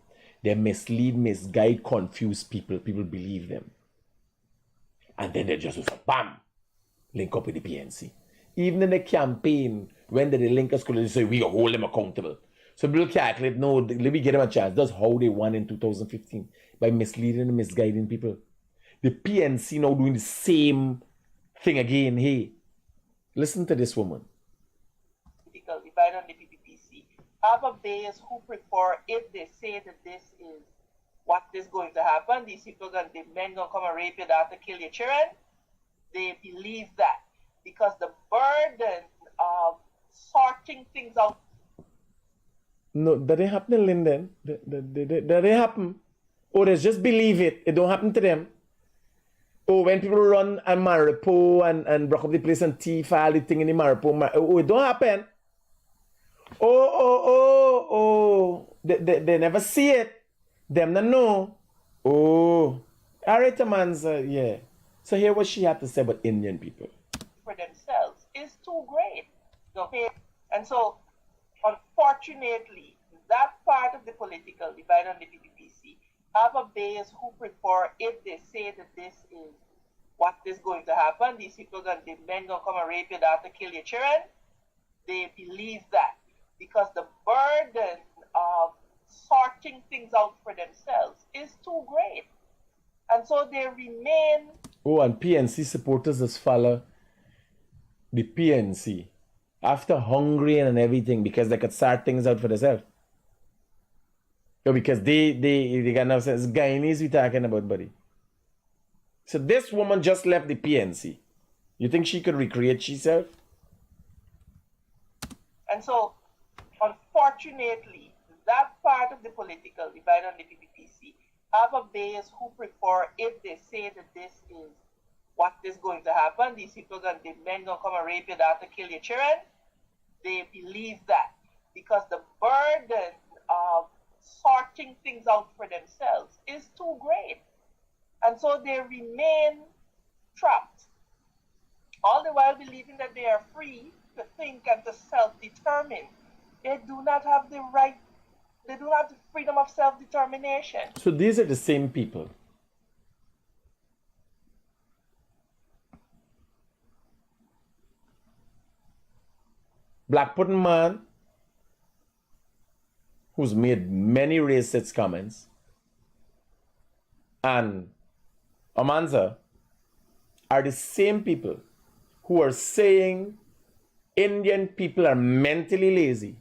They mislead, misguide, confuse people. People believe them. And then they just bam, link up with the PNC. Even in the campaign, when they link us, they say we hold them accountable. So people calculate, no, let me get them a chance. That's how they won in 2015, by misleading and misguiding people. The PNC now doing the same thing again. Hey, listen to this woman.
Divide on the PPPC. Have a base who prefer, if they say that this is what is going to happen, these people the men gonna come and rape your daughter, kill your children, they believe that. Because the burden of sorting things out.
No, that ain't happening, Lyndon. That ain't happen. Or they just believe it. It don't happen to them. Oh, when people run a Maripo and break up the place and thief all the thing in the Maripo, oh, it don't happen. Oh. They never see it. Them not know. Oh. All right, man's, yeah. So hear what she had to say about Indian people.
For themselves is too great. Okay? And so, unfortunately, that part of the political divide on the PPPC have a base who prefer, if they say that this is what is going to happen, these people the men gonna come and rape your daughter, kill your children, they believe that. Because the burden of sorting things out for themselves is too great. And so they remain.
Oh, and PNC supporters just follow the PNC after hungry and everything because they could start things out for themselves. So because they got no sense. Guyanese we talking about, buddy. So this woman just left the PNC. You think she could recreate herself?
And so, unfortunately, that part of the political divide on the PPPC have a base who prefer, if they say that this is what is going to happen, these people the men gonna come and rape your daughter, kill your children, they believe that because the burden of sorting things out for themselves is too great. And so they remain trapped, all the while believing that they are free to think and to self-determine. They do not have the right, they do not have the freedom of self-determination.
So these are the same people. Black pudding man who's made many racist comments and Amanza are the same people who are saying Indian people are mentally lazy.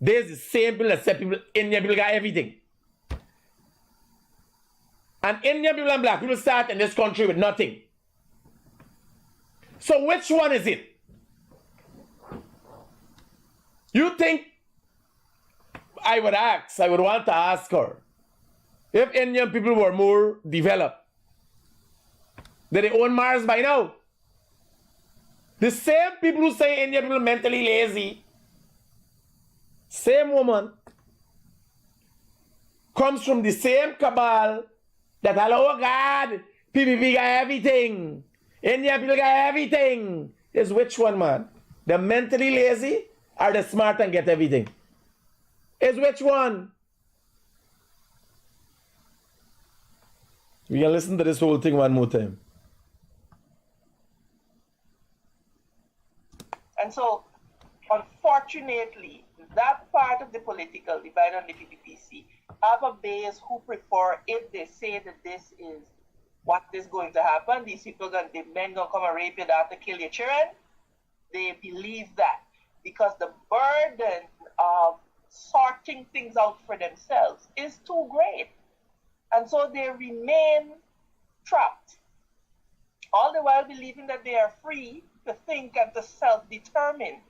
There's the same people that say Indian people got everything. And Indian people and black people start in this country with nothing. So which one is it? You think I would want to ask her, if Indian people were more developed, did they own Mars by now? The same people who say Indian people are mentally lazy, same woman, comes from the same cabal that, oh God, PPP got everything. Indian people got everything. Is which one, man? The mentally lazy or the smart and get everything? Is which one? We can listen to this whole thing one more time.
And so, unfortunately, that part of the political divide on the PPPC have a base who prefer, if they say that this is what is going to happen, these people, the men gonna come and rape your daughter, kill your children, they believe that because the burden of sorting things out for themselves is too great. And so they remain trapped, all the while believing that they are free to think and to self-determine.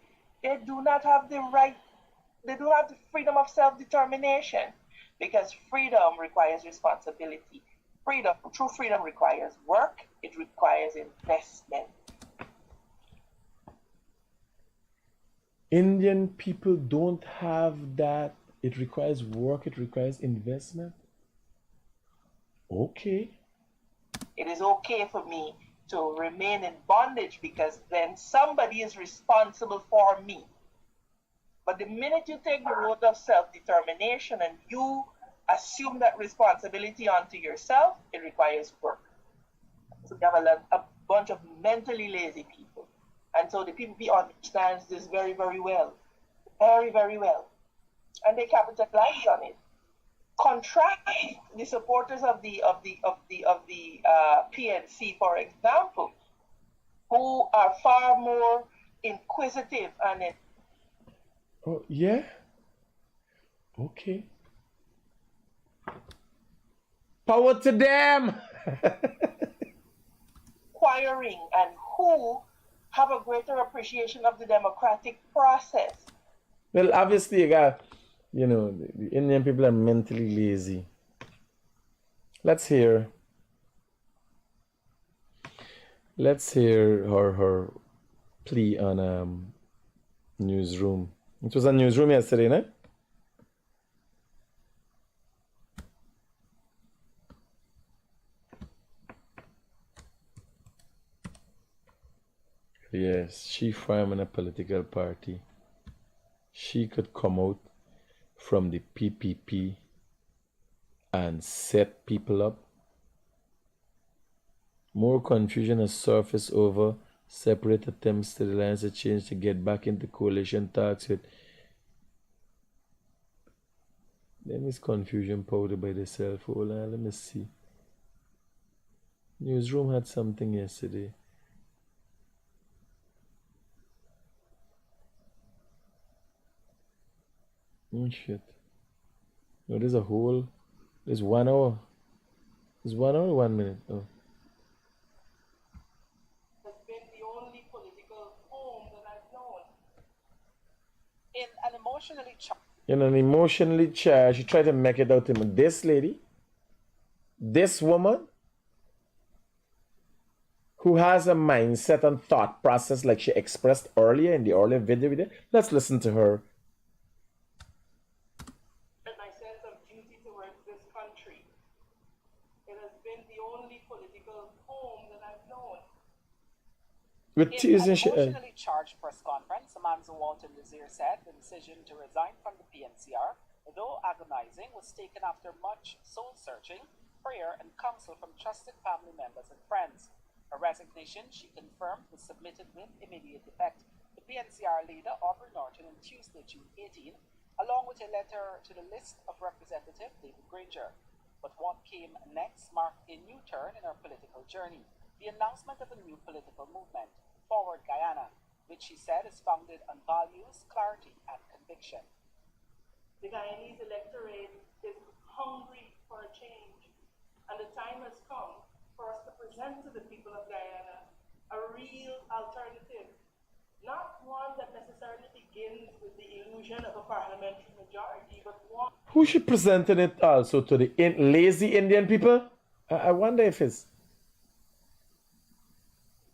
They do not have the right, they do not have the freedom of self-determination, because freedom requires responsibility. True freedom requires work, it requires investment.
Indian people don't have that. It requires work, it requires investment. Okay.
It is okay for me to remain in bondage because then somebody is responsible for me. But the minute you take the road of self-determination and you assume that responsibility onto yourself, it requires work. So we have a bunch of mentally lazy people. And so the PPP understands this very, very well. Very, very well. And they capitalize on it. Contrast the supporters of the PNC, for example, who are far more inquisitive and
oh yeah. Okay. Power to them.
inquiring and who have a greater appreciation of the democratic process.
Well, obviously, you got, you know, the Indian people are mentally lazy. Let's hear her plea on Newsroom. It was on Newsroom yesterday, no? Yes, she from a political party. She could come out from the PPP and set people up. More confusion has surfaced over separate attempts to the Alliance Exchange to get back into coalition talks with them. Is confusion powder by themselves. Hold on, let me see. Newsroom had something yesterday. Oh shit. No, there's a whole. There's 1 hour. There's 1 hour, 1 minute. Oh.
Has been the only political home that I've known. In an emotionally charged.
In an emotionally charged, she tried to make it out to him. This lady, this woman, who has a mindset and thought process like she expressed earlier in the earlier video we did. Let's listen to her.
My sense of duty towards this country. It has been the only political home that I've known.
With tears in she
emotionally charged press conference, Amanzo Walton Desir said the decision to resign from the PNCR, though agonizing, was taken after much soul-searching, prayer, and counsel from trusted family members and friends. Her resignation, she confirmed, was submitted with immediate effect. The PNCR leader, Aubrey Norton, on Tuesday, June 18, along with a letter to the list of Representative David Granger. But what came next marked a new turn in her political journey. The announcement of a new political movement, Forward Guyana, which she said is founded on values, clarity, and conviction.
The Guyanese electorate is hungry for a change, and the time has come for us to present to the people of Guyana a real alternative, not one that necessarily begins with the illusion of a parliamentary majority, but one.
Who she presented it also to the lazy Indian people? I wonder if it's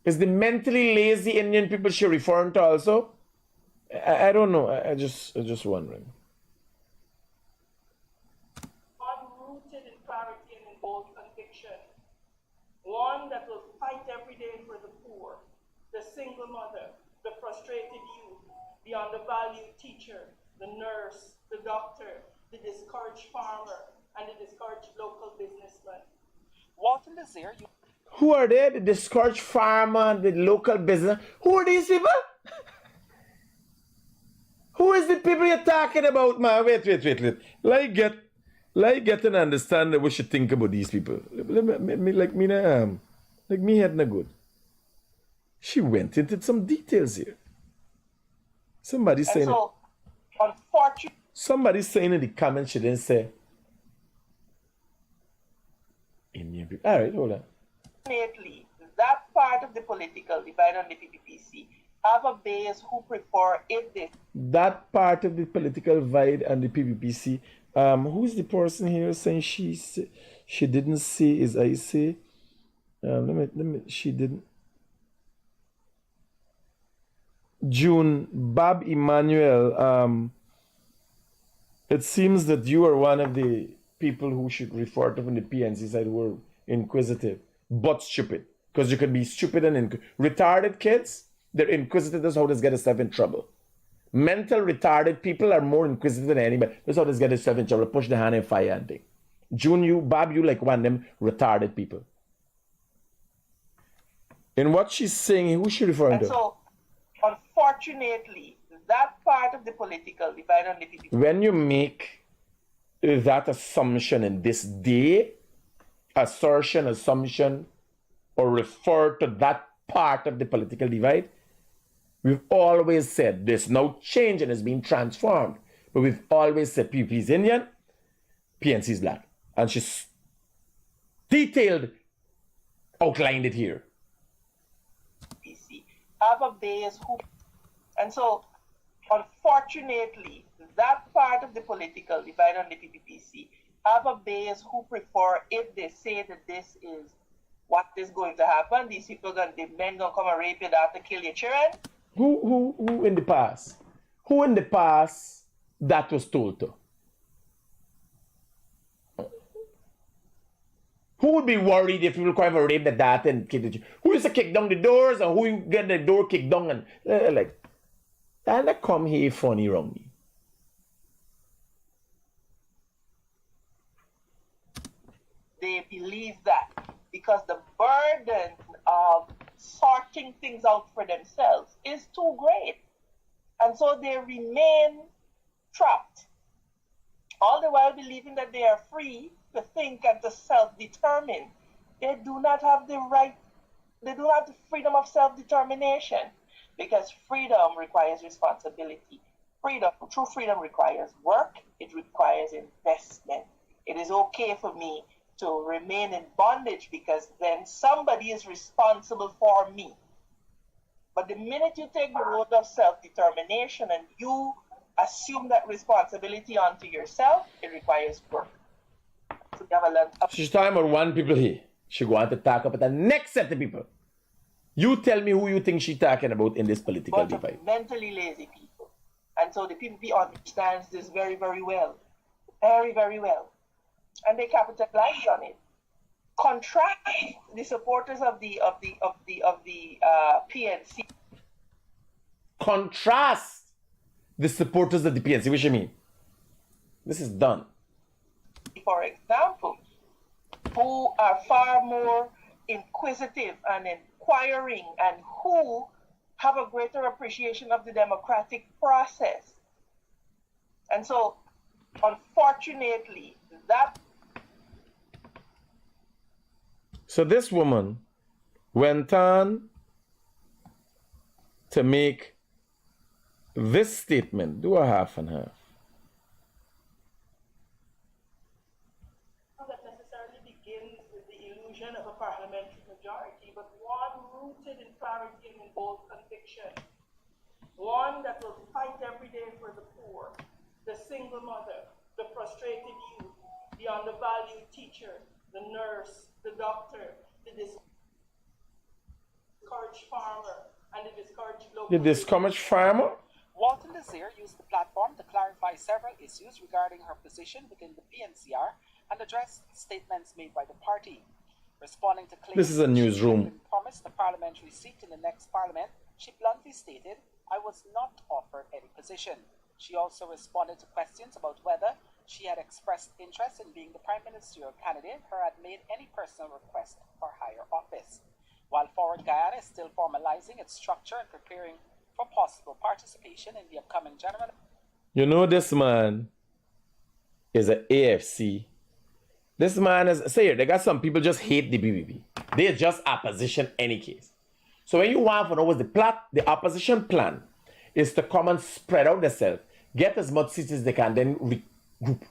the mentally lazy Indian people she referring to also? I don't know. I just wondering.
One rooted in clarity and in bold conviction. One that will fight every day for the poor, the single mother, the frustrated youth, the undervalued teacher, the nurse, the doctor, the discouraged farmer, and the discouraged local businessman.
Walton Desir,
who are they? The discouraged farmer, the local business. Who are these people? Who is the people you're talking about, man? Wait. Like get an understanding what you think about these people. Like me had no good. She went into some details here. Somebody saying
so, unfortunately,
somebody saying in the comments she didn't say Indian people. All right, hold on.
Unfortunately, that part of the political divide on the PPPC have a base who prefer it.
That part of the political divide and the PPPC. Who's the person here saying she didn't say? Is I say? She didn't. June Bob Emmanuel. It seems that you are one of the people who should refer to from the PNC side who are inquisitive but stupid, because you can be stupid and retarded kids. They're inquisitive. That's how they get themselves in trouble. Mental retarded people are more inquisitive than anybody. That's how they get themselves in trouble. Push the hand in fire and thing. June, Bob, you like one of them retarded people. In what she's saying, who she referring to?
So, unfortunately, that part of the political divide on the PPP.
When you make that assumption in this day, assumption, or refer to that part of the political divide, we've always said there's no change and it's being transformed. But we've always said PPP is Indian, PNC is black. And she's detailed, outlined it here.
Have a base who, and so unfortunately, that part of the political divide on the PPPC have a base who prefer if they say that this is what is going to happen. These people the men gonna come and rape your daughter, kill your children.
Who in the past? Who in the past that was told to? Who would be worried if people come and rape the daughter and kill the children? Who used to kick down the doors and who get the door kicked down and like that come here funny wrong me.
They believe that because the burden of sorting things out for themselves is too great. And so they remain trapped, all the while believing that they are free to think and to self-determine. They do not have the right, they do not have the freedom of self-determination, because freedom requires responsibility. Freedom, true freedom requires work, it requires investment. It is okay for me to remain in bondage because then somebody is responsible for me. But the minute you take the road of self-determination and you assume that responsibility onto yourself, it requires work. So you have a lot of
She's talking about one people here. She going to talk about the next set of people. You tell me who you think she's talking about in this political
bunch of
divide.
mentally lazy people. And so the PPP understands this very, very well. Very, very well. And they capitalize on it. Contrast the supporters of the PNC.
Contrast the supporters of the PNC. What you mean? This is done.
For example, who are far more inquisitive and inquiring and who have a greater appreciation of the democratic process. And so, unfortunately, that...
So this woman went on to make this statement. Do a half and half.
That necessarily begins with the illusion of a parliamentary majority, but one rooted in clarity and in bold conviction. One that will fight every day for the poor, the single mother, the frustrated youth, the undervalued teacher, the nurse, the doctor, the discouraged farmer, and the discouraged local...
The discouraged farmer?
Walton Desir used the platform to clarify several issues regarding her position within the PNCR and address statements made by the party. Responding to claims
This is a newsroom.
she had been promised a parliamentary seat in the next parliament, she bluntly stated, "I was not offered any position." She also responded to questions about whether she had expressed interest in being the prime ministerial candidate or had made any personal request for higher office. While Forward Guyana is still formalizing its structure and preparing for possible participation in the upcoming general...
You know this man is an AFC. This man is... Say they got some people just hate the BBB. They're just opposition any case. So when you want to know what's the opposition plan is to come and spread out themselves, get as much seats as they can, then regroup.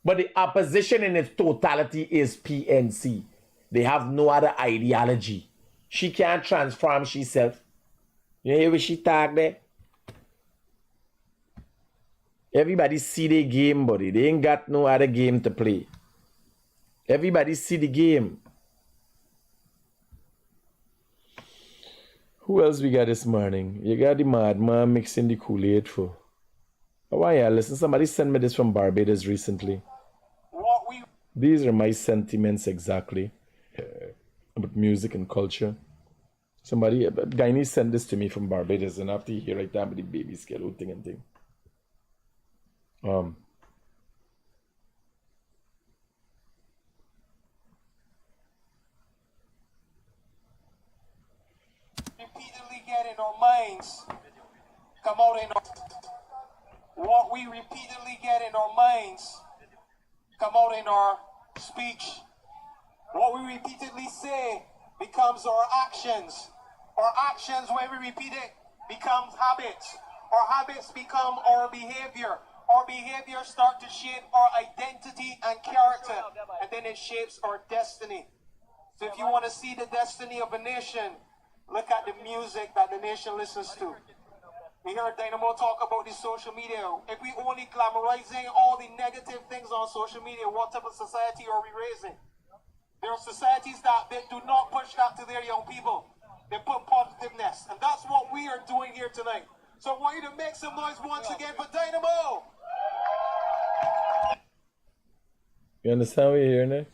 But the opposition in its totality is PNC. They have no other ideology. She can't transform herself. You hear what she talk there? Everybody see the game, buddy. They ain't got no other game to play. Everybody see the game. Who else we got this morning? You got the madman mixing the Kool-Aid for. Oh, yeah, listen, somebody sent me this from Barbados recently. These are my sentiments exactly about music and culture. Somebody, a Guyanese sent this to me from Barbados, and after you hear right down with the baby scale thing and thing.
Repeatedly get in our minds, come out in our... What we repeatedly get in our minds, come out in our speech. What we repeatedly say becomes our actions. Our actions, when we repeat it, becomes habits. Our habits become our behavior. Our behavior start to shape our identity and character, and then it shapes our destiny. So if you want to see the destiny of a nation, look at the music that the nation listens to. We heard Dynamo talk about the social media. If we only glamorizing all the negative things on social media, what type of society are we raising? There are societies that they do not push that to their young people. They put positiveness. And that's what we are doing here tonight. So I want you to make some noise once again for Dynamo.
You understand what you're hearing there?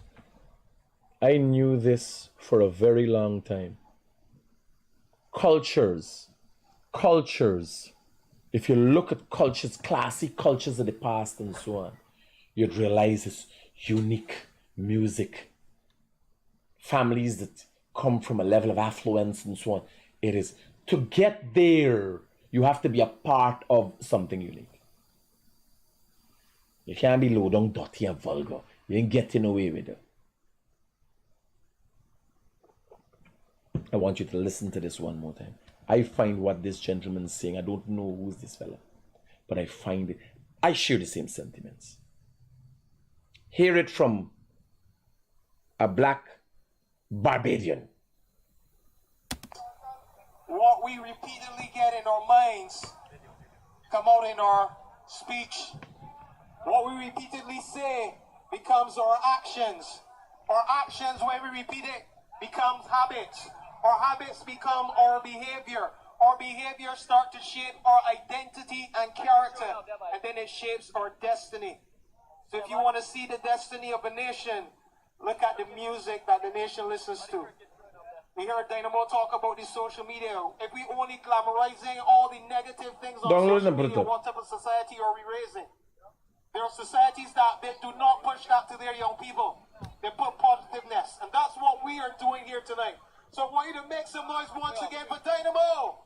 I knew this for a very long time. Cultures. If you look at cultures, classic cultures of the past and so on, you'd realize it's unique music. Families that come from a level of affluence and so on. It is, to get there, you have to be a part of something unique. You can't be low down, dirty and vulgar. You ain't getting away with it. I want you to listen to this one more time. I find what this gentleman's saying. I don't know who's this fella. but I find it, I share the same sentiments. Hear it from a black Barbadian.
What we repeatedly get in our minds come out in our speech. What we repeatedly say becomes our actions. Our actions, when we repeat it, becomes habits. Our habits become our behavior. Our behavior start to shape our identity and character, and then it shapes our destiny. So if you want to see the destiny of a nation, look at the music that the nation listens to. We heard Dynamo talk about the social media. If we only glamorizing all the negative things on social media, what type of society are we raising? There are societies that they do not push that to their young people. They put positiveness. And that's what we are doing here tonight. So I want you to make some noise once again for Dynamo.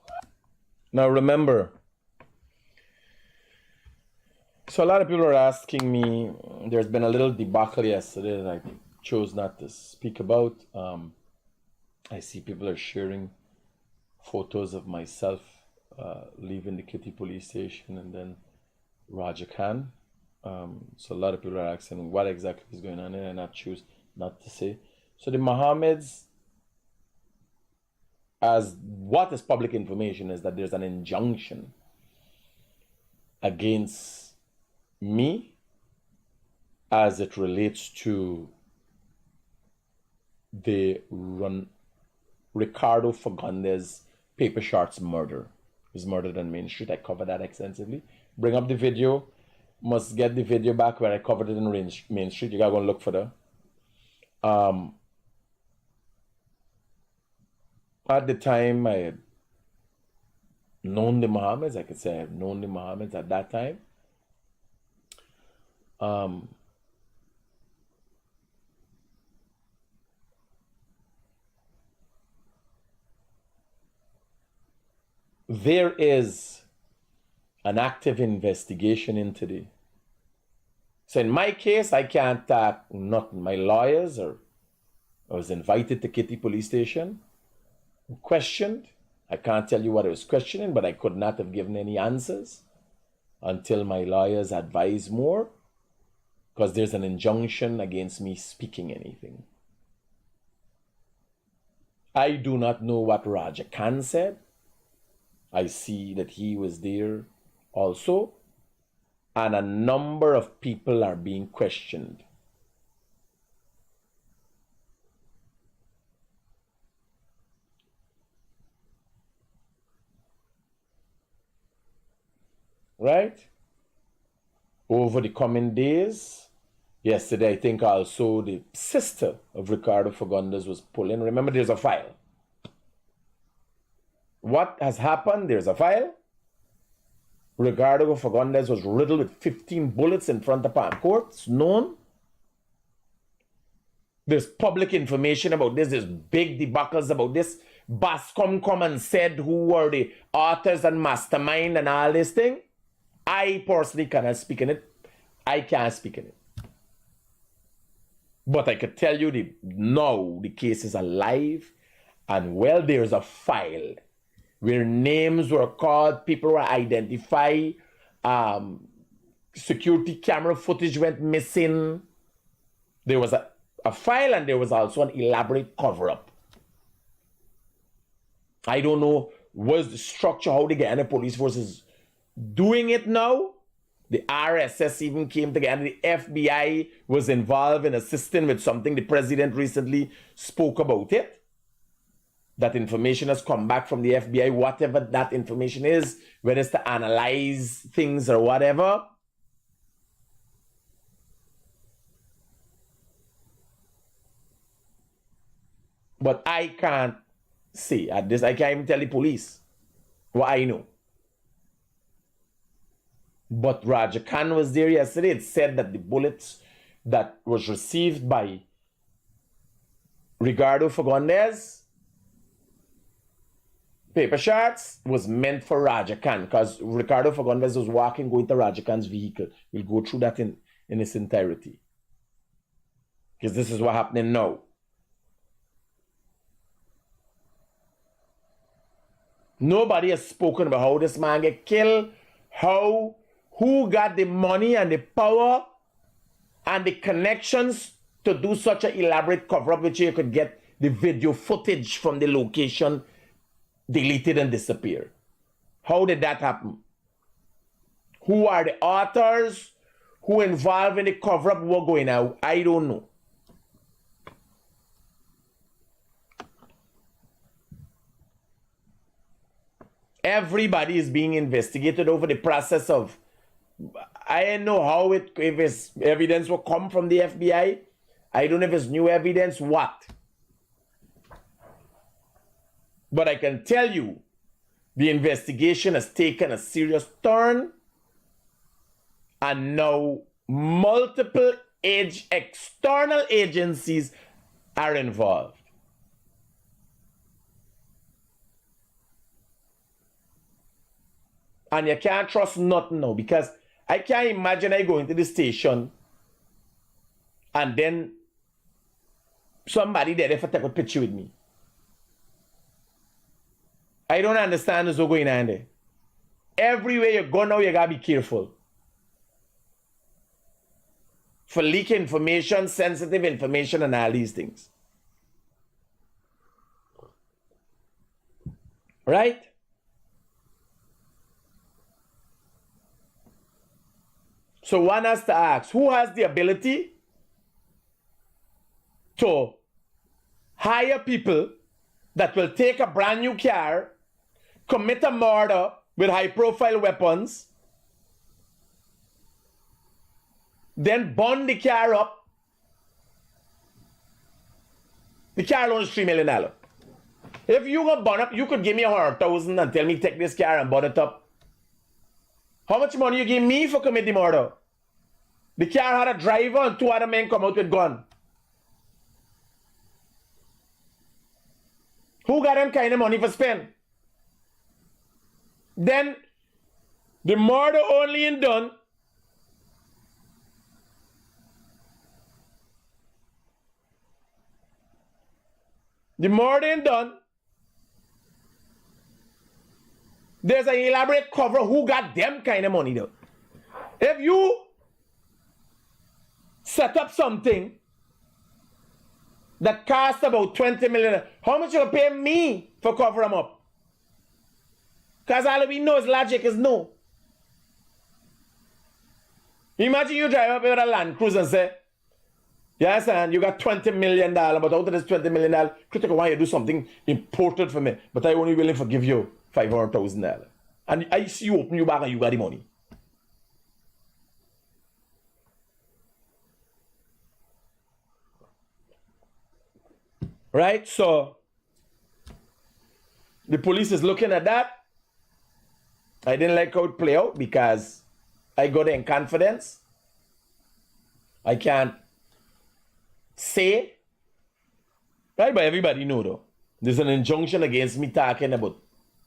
Now remember, so a lot of people are asking me, there's been a little debacle yesterday that I chose not to speak about. I see people are sharing photos of myself leaving the Kitty police station and then Raja Khan. So a lot of people are asking what exactly is going on, and I choose not to say. So the Mohammeds, as what is public information, is that there's an injunction against me as it relates to the Ricardo Fagundes Paper Sharks murder. He was murdered on Main Street. I covered that extensively. Bring up the video. Must get the video back where I covered it in Main Street. You gotta go and look for that. At the time, I had known the Mohammeds. I could say I had known the Mohammeds at that time. There is an active investigation into the. So in my case, I can't talk nothing. My lawyers, or I was invited to Kitty police station, questioned. I can't tell you what I was questioning, but I could not have given any answers until my lawyers advised more, because there's an injunction against me speaking anything. I do not know what Raja Khan said. I see that he was there also, and a number of people are being questioned. Right? Over the coming days, yesterday I think also the sister of Ricardo Fagundes was pulling. Remember, there's a file. What has happened? There's a file. Ricardo Fagundes was riddled with 15 bullets in front of Palm Court. It's known. There's public information about this. There's big debacles about this. Bascom come and said who were the authors and mastermind and all this thing. I personally cannot speak in it. I can't speak in it. But I could tell you now the case is alive, and well, there's a file where names were called, people were identified, security camera footage went missing. There was a file, and there was also an elaborate cover-up. I don't know what's the structure, how the Guyana police force is doing it now. The RSS even came together. The FBI was involved in assisting with something. The president recently spoke about it. That information has come back from the FBI, whatever that information is, whether it's to analyze things or whatever. But I can't say at this, I can't even tell the police what I know. But Raja Khan was there yesterday. It said that the bullets that was received by Ricardo Fagundes, Paper Sharks, was meant for Raja Khan, because Ricardo Fagundes was walking, going to Raja Khan's vehicle. We'll go through that in its entirety, because this is what's happening now. Nobody has spoken about how this man get killed, how who got the money and the power and the connections to do such an elaborate cover-up, which you could get the video footage from the location deleted and disappear. How did that happen? Who are the authors who involved in the cover-up who are going out? I don't know. Everybody is being investigated over the process of, I don't know how if it's evidence will come from the FBI. I don't know if it's new evidence, what. But I can tell you, the investigation has taken a serious turn, and now multiple external agencies are involved. And you can't trust nothing now, because I can't imagine I go into the station and then somebody there if I take a picture with me. I don't understand what's going on there. Everywhere you go now, you gotta be careful. For leak information, sensitive information, and all these things. Right? So one has to ask, who has the ability to hire people that will take a brand new car, commit a murder with high-profile weapons, then burn the car up? The car loan is $3 million. If you go burn up, you could give me $100,000 and tell me take this car and burn it up. How much money you give me for committing murder? The car had a driver and 2 other men come out with gun. Who got them kind of money for spend? Then the murder only in done. The murder ain't done. There's an elaborate cover. Who got them kind of money though? If you set up something that costs about $20 million, how much you pay me for cover them up? Because all we know is logic is no. Imagine you drive up with a Land Cruiser and say, yes, and you got $20 million, but out of this $20 million, Critic, why you do something important for me, but I only willing to give you $500,000. And I see you open your bag and you got the money. Right? So, the police is looking at that. I didn't like how it played out because I got in confidence. I can't say, right? But everybody know though. There's an injunction against me talking about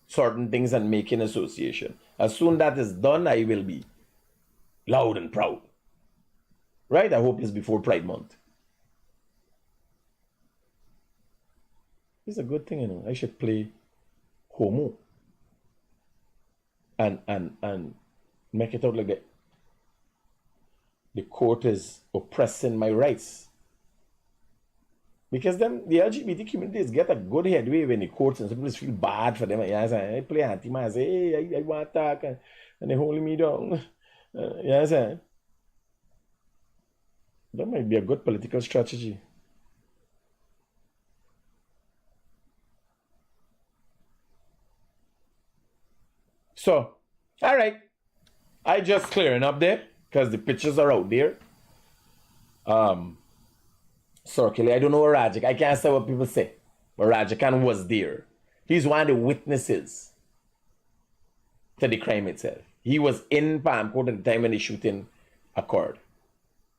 certain things and making association. As soon as that is done, I will be loud and proud. Right? I hope it's before Pride Month. It's a good thing, you know. I should play homo. And make it out like that. The court is oppressing my rights. Because then the LGBT communities get a good headway when the courts and people feel bad for them. Yes, I play anti-man, I say, hey, I want to talk, and they hold me down. Yes, that might be a good political strategy. So, all right. I just clearing up there because the pictures are out there. Circular. I don't know Rajic. I can't say what people say. But Rajikan was there. He's one of the witnesses to the crime itself. He was in Palm Court at the time when the shooting occurred.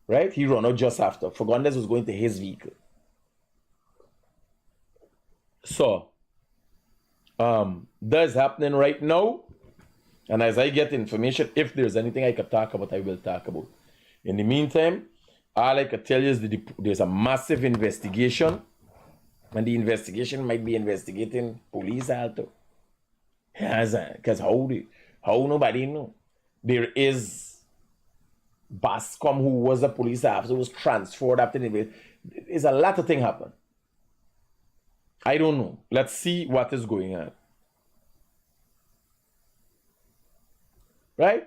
Right? He ran out just after. Fagundes was going to his vehicle. So, that's happening right now. And as I get information, if there's anything I could talk about, I will talk about. In the meantime, all I could tell you is that there's a massive investigation. And the investigation might be investigating police also. Yes, because how nobody know. There is Bascom, who was a police officer, was transferred after the invasion. There's a lot of things happen. I don't know. Let's see what is going on. Right?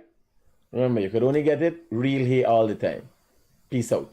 Remember, you could only get it real here all the time. Peace out.